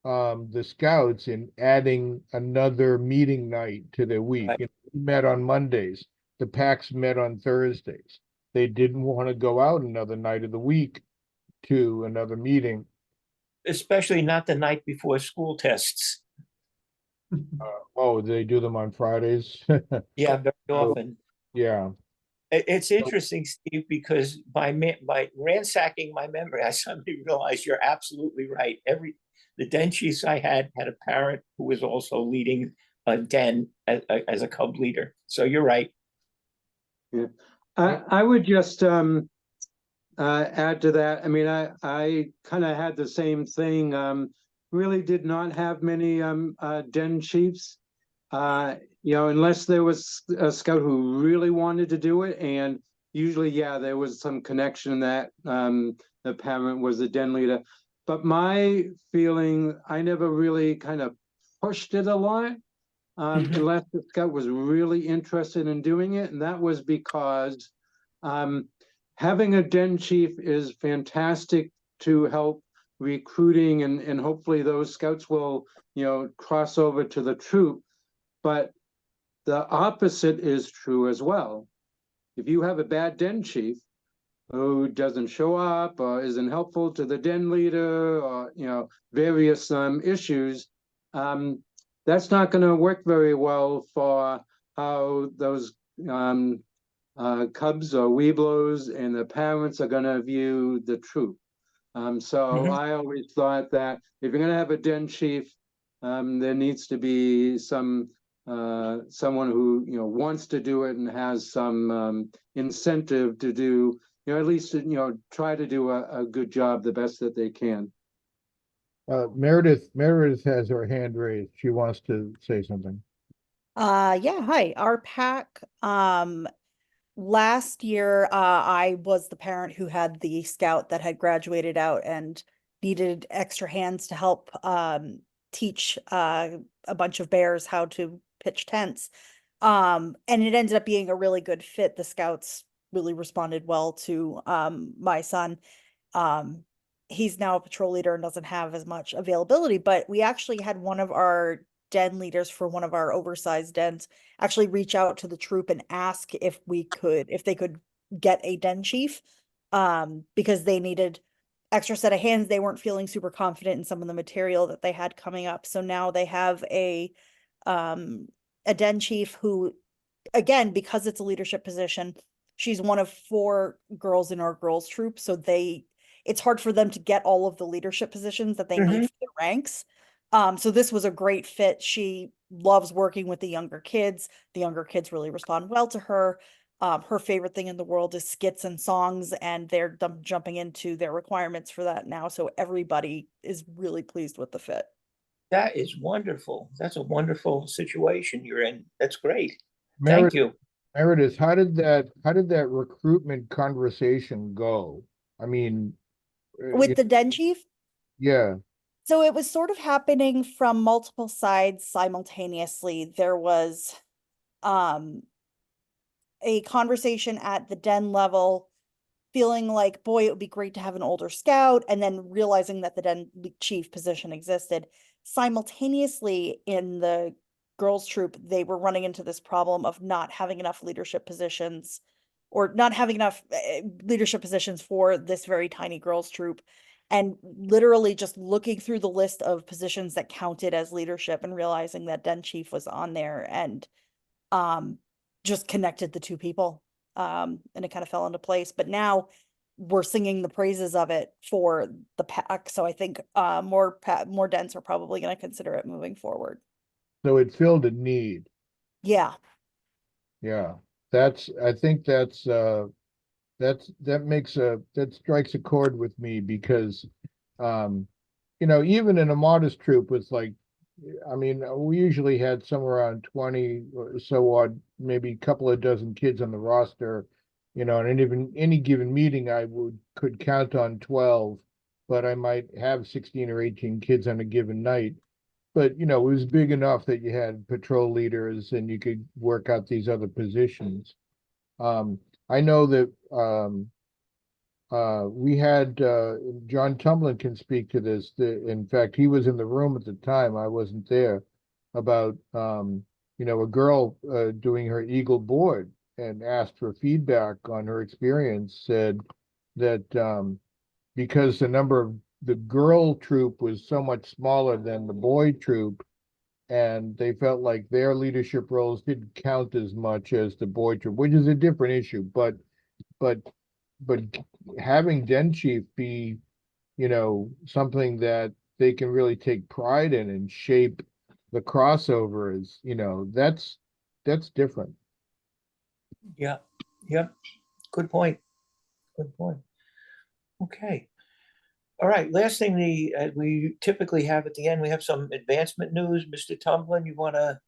A: the Scouts in adding another meeting night to their week.
D: Right.
A: We met on Mondays. The packs met on Thursdays. They didn't want to go out another night of the week to another meeting.
D: Especially not the night before school tests.
A: They do them on Fridays.
D: Yeah, very often.
A: Yeah.
D: It's interesting, Steve, because by ransacking my memory, I suddenly realized you're absolutely right. The den chiefs I had a parent who was also leading a den as a Cub leader. So you're right.
G: Yeah, I would just add to that. I mean, I kind of had the same thing. Really did not have many den chiefs. Unless there was a scout who really wanted to do it, and usually, yeah, there was some connection that the parent was the den leader. But my feeling, I never really kind of pushed it a lot, unless the scout was really interested in doing it, and that was because having a den chief is fantastic to help recruiting, and hopefully those scouts will, cross over to the troop. But the opposite is true as well. If you have a bad den chief who doesn't show up or isn't helpful to the den leader, or various issues, that's not going to work very well for how those Cubs or Weeblos and the parents are going to view the troop. So
D: Mhm.
G: I always thought that if you're gonna have a den chief, there needs to be someone who, wants to do it and has some incentive to do, at least, try to do a good job the best that they can.
A: Meredith has her hand raised. She wants to say something.
H: Yeah, hi. Our pack, last year, I was the parent who had the scout that had graduated out and needed extra hands to help teach a bunch of bears how to pitch tents. And it ended up being a really good fit. The scouts really responded well to my son. Um, he's now a patrol leader and doesn't have as much availability, but we actually had one of our den leaders for one of our oversized dens actually reach out to the troop and ask if they could get a den chief, because they needed extra set of hands. They weren't feeling super confident in some of the material that they had coming up. So now they have um, a den chief who, again, because it's a leadership position, she's one of 4 girls in our girls troop. So it's hard for them to get all of the leadership positions that they need for the ranks. So this was a great fit. She loves working with the younger kids. The younger kids really respond well to her. Her favorite thing in the world is skits and songs, and they're jumping into their requirements for that now. So everybody is really pleased with the fit.
D: That is wonderful. That's a wonderful situation you're in. That's great.
A: Meredith,
D: Thank you.
A: Meredith, how did that recruitment conversation go? I mean,
H: With the den chief,
A: yeah,
H: so it was sort of happening from multiple sides simultaneously. There was a conversation at the den level, feeling like, boy, it would be great to have an older scout, and then realizing that the den chief position existed. Simultaneously, in the girls troop, they were running into this problem of not having enough leadership positions, or not having enough leadership positions for this very tiny girls troop, and literally just looking through the list of positions that counted as leadership and realizing that den chief was on there, and just connected the 2 people. And it kind of fell into place. But now we're singing the praises of it for the pack. So I think more dens are probably going to consider it moving forward.
A: so it filled a need.
H: Yeah.
A: Yeah, I think that strikes a chord with me because, even in a modest troop with like, I mean, we usually had somewhere around 20 or so odd, maybe a couple of dozen kids on the roster, and even any given meeting could count on 12, but I might have 16 or 18 kids on a given night. But it was big enough that you had patrol leaders and you could work out these other positions. I know that we had John Tumlin can speak to this. In fact, he was in the room at the time. I wasn't there. About a girl doing her Eagle board and asked for feedback on her experience. Said that because the number of the girl troop was so much smaller than the boy troop, and they felt like their leadership roles didn't count as much as the boy troop, which is a different issue. But but having den chief be, something that they can really take pride in and shape the crossover is, that's different.
D: Yeah. Yep. Good point. Good point. Okay. All right. Last thing we typically have at the end, we have some advancement news. Mr. Tumblin, you want to?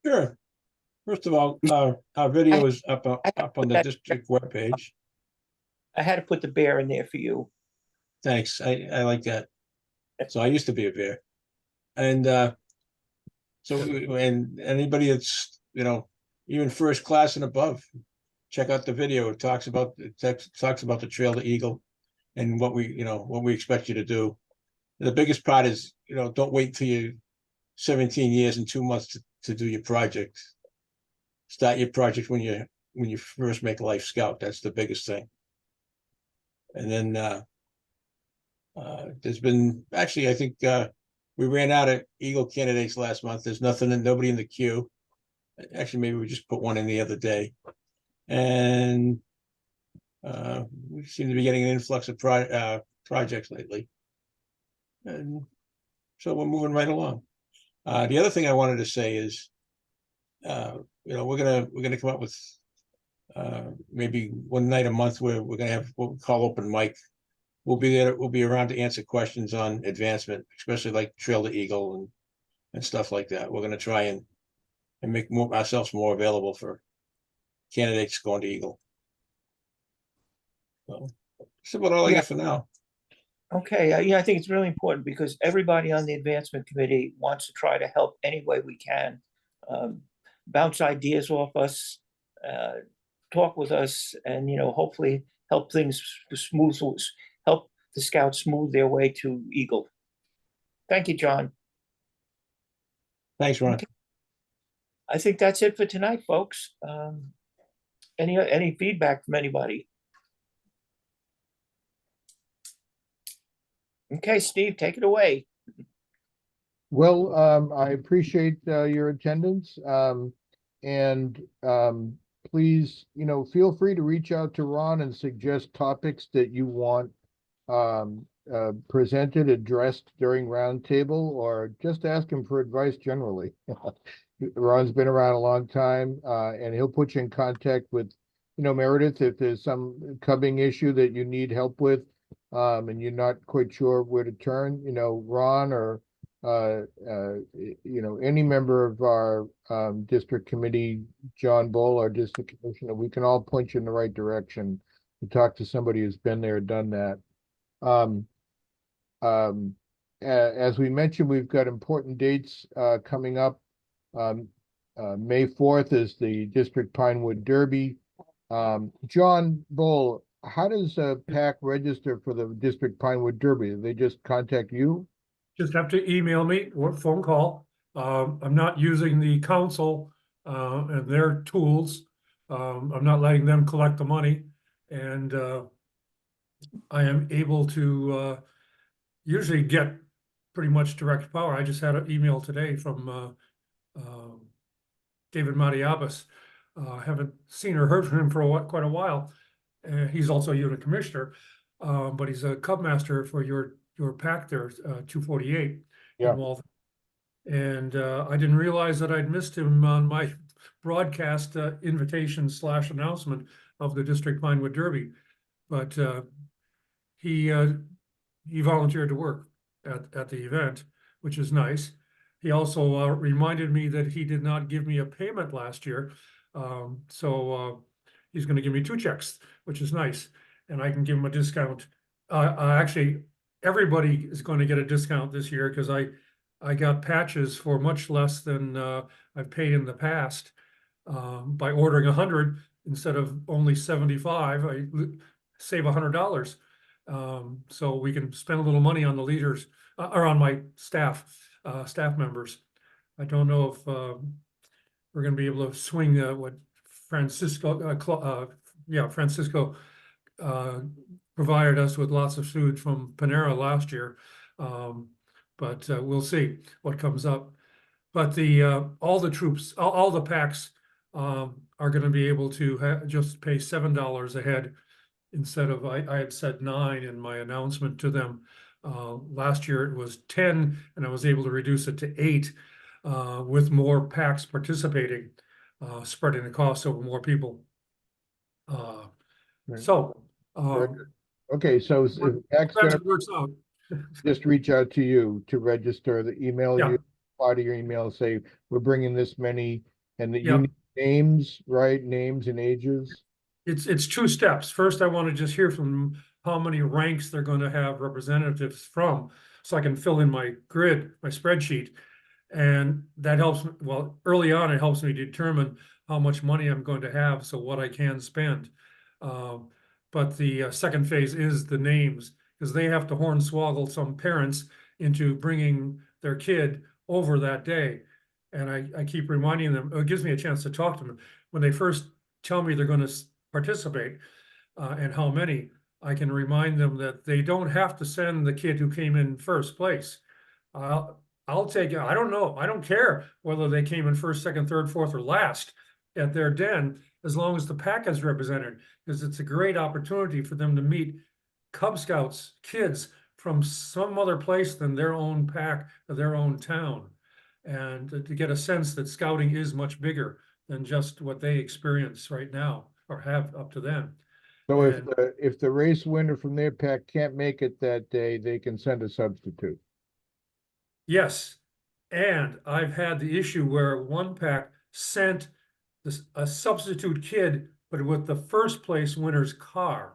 C: Sure. First of all, our video is up on the district webpage.
D: I had to put the bear in there for you.
C: Thanks. I like that. So I used to be a bear. And and anybody that's, even first class and above, check out the video. It talks about the Trail to Eagle and what we expect you to do. The biggest part is, don't wait till you're 17 years and 2 months to do your project. Start your project when you first make Life Scout. That's the biggest thing. And then there's been, actually, I think we ran out of Eagle candidates last month. There's nobody in the queue. Actually, maybe we just put one in the other day. And We seem to be getting an influx of projects lately. And so we're moving right along. The other thing I wanted to say is, we're gonna come up with maybe one night a month where we're gonna have what we call open mic. We'll be there, we'll be around to answer questions on advancement, especially like Trail to Eagle and stuff like that. We're gonna try and make ourselves more available for candidates going to Eagle. So that's about all I got for now.
D: Okay, I think it's really important because everybody on the advancement committee wants to try to help any way we can. Bounce ideas off us, talk with us, and hopefully help things help the scouts smooth their way to Eagle. Thank you, John.
C: Thanks, Ron.
D: Okay. I think that's it for tonight, folks. Any feedback from anybody? Okay, Steve, take it away.
A: Well, I appreciate your attendance. And please, feel free to reach out to Ron and suggest topics that you want presented, addressed during Roundtable, or just ask him for advice generally. Ron's been around a long time, and he'll put you in contact with, Meredith, if there's some cubbing issue that you need help with, and you're not quite sure where to turn, Ron or any member of our district committee, John Bull, our district commissioner, we can all point you in the right direction to talk to somebody who's been there, done that. As we mentioned, we've got important dates coming up. May 4th is the District Pinewood Derby. John Bull, how does PAC register for the District Pinewood Derby? Do they just contact you?
B: Just have to email me or phone call. I'm not using the council and their tools. I'm not letting them collect the money. And I am able to usually get pretty much direct power. I just had an email today from David Matiabas. Haven't seen or heard from him for quite a while. He's also a unit commissioner, but he's a Cub Master for your pack there, 248
A: Yeah.
B: in Waltham. And I didn't realize that I'd missed him on my broadcast invitation / announcement of the District Pinewood Derby. But he volunteered to work at the event, which is nice. He also reminded me that he did not give me a payment last year. So he's going to give me 2 checks, which is nice. And I can give him a discount. Actually, everybody is going to get a discount this year because I got patches for much less than I've paid in the past. By ordering 100 instead of only 75, I save $100. So we can spend a little money on the leaders or on my staff members. I don't know if we're going to be able to swing what Francisco provided us with lots of food from Panera last year. But we'll see what comes up. But all the troops, all the packs are going to be able to just pay $7 a head instead of, I had said 9 in my announcement to them. Last year it was 10, and I was able to reduce it to 8 with more packs participating, spreading the cost over more people.
A: Right.
B: So,
A: okay, so if PAC's
B: that's
A: gonna
B: works out.
A: just reach out to you to register, the email
B: Yeah.
A: you, part of your email, say, we're bringing this many, and that
B: Yeah.
A: you need names, right? Names and ages.
B: It's 2 steps. First, I want to just hear from them how many ranks they're going to have representatives from, so I can fill in my grid, my spreadsheet. And that helps, well, early on, it helps me determine how much money I'm going to have, so what I can spend. But the second phase is the names, because they have to hornswoggle some parents into bringing their kid over that day. And I keep reminding them, it gives me a chance to talk to them. When they first tell me they're going to participate and how many, I can remind them that they don't have to send the kid who came in first place. I'll take it. I don't know. I don't care whether they came in first, second, third, fourth, or last at their den. as long as the pack is represented, because it's a great opportunity for them to meet Cub Scouts, kids from some other place than their own pack or their own town. And to get a sense that scouting is much bigger than just what they experience right now or have up to then.
A: So
B: And-
A: if the race winner from their pack can't make it that day, they can send a substitute.
B: Yes, and I've had the issue where one pack sent a substitute kid, but with the first place winner's car.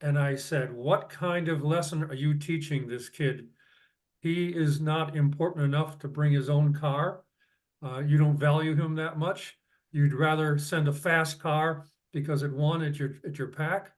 B: And I said, what kind of lesson are you teaching this kid? He is not important enough to bring his own car. You don't value him that much. You'd rather send a fast car because it won at your pack.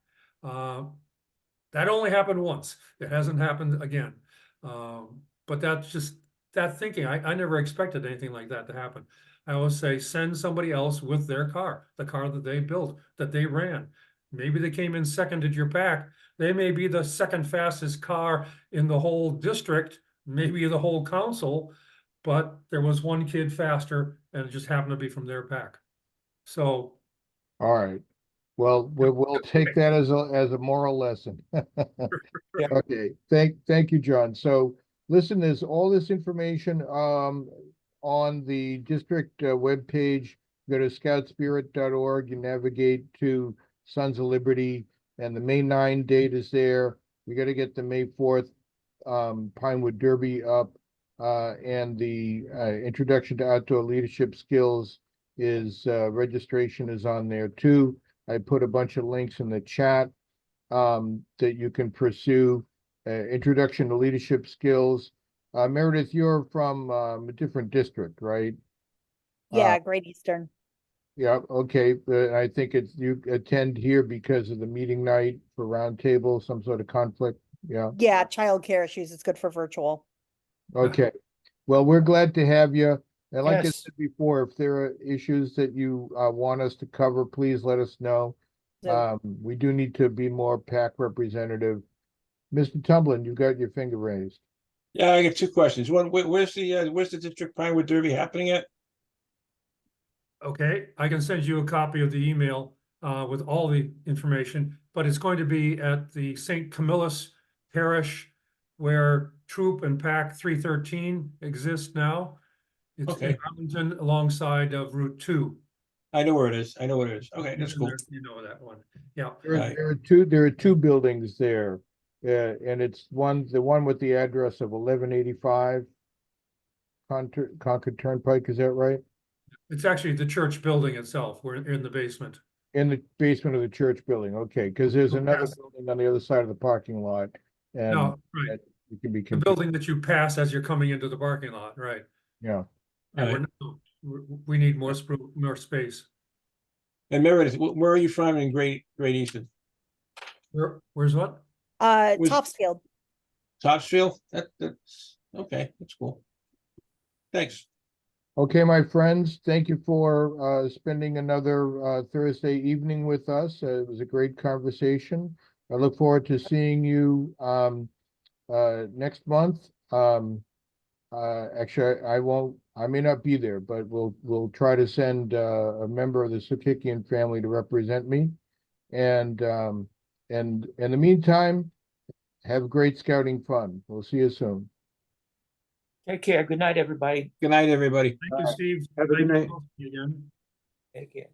B: That only happened once. It hasn't happened again. But that's just that thinking. I never expected anything like that to happen. I always say, send somebody else with their car, the car that they built, that they ran. Maybe they came in second at your pack. They may be the second fastest car in the whole district, maybe the whole council, but there was one kid faster and it just happened to be from their pack. So,
A: All right. Well, we'll take that as a moral lesson.
D: Yeah.
A: Okay, thank you, John. So listen, there's all this information on the district webpage. Go to scoutspirit.org, you navigate to Sons of Liberty, and the May 9 date is there. We got to get the May 4th Pinewood Derby up, and the Introduction to Outdoor Leadership Skills is registration is on there too. I put a bunch of links in the chat that you can pursue. Introduction to Leadership Skills. Meredith, you're from a different district, right?
H: Yeah, Great Eastern.
A: Yeah, okay, but I think you attend here because of the meeting night for Roundtable, some sort of conflict, yeah,
H: Yeah, childcare issues. It's good for virtual.
A: okay. Well, we're glad to have you. And like I
D: Yes.
A: said before, if there are issues that you want us to cover, please let us know.
H: So,
A: We do need to be more PAC representative. Mr. Tumblin, you got your finger raised.
C: Yeah, I got two questions. One, where's the district Pinewood Derby happening at?
B: okay, I can send you a copy of the email with all the information, but it's going to be at the St. Camillus Parish where Troop and Pack 313 exist now. It's in
C: Okay.
B: Arlington alongside of Route 2.
C: I know where it is. I know what it is. Okay, that's cool.
B: You know that one. Yeah.
C: Right.
A: There are two buildings there. And it's the one with the address of 1185 Concord Turnpike, is that right?
B: It's actually the church building itself. We're in the basement.
A: In the basement of the church building, okay, because there's
B: Oh,
A: another
B: yes.
A: building on the other side of the parking lot. And
B: No, right.
A: that it can be
B: The
A: confusing,
B: building that you pass as you're coming into the parking lot, right?
A: yeah.
B: And
C: Right.
B: we need more more space.
C: And Meredith, where are you from in Great Eastern?
B: Where's what?
C: Was-
H: Topsfield.
C: Topsfield? That's okay. That's cool. Thanks.
A: Okay, my friends, thank you for spending another Thursday evening with us. It was a great conversation. I look forward to seeing you next month. Actually, I may not be there, but we'll try to send a member of the Sukikian family to represent me. And in the meantime, have great scouting fun. We'll see you soon.
D: Take care. Good night, everybody.
C: Good night, everybody.
B: Thank you, Steve.
G: Have a good
B: Thank
G: night.
B: you again.
D: Take care.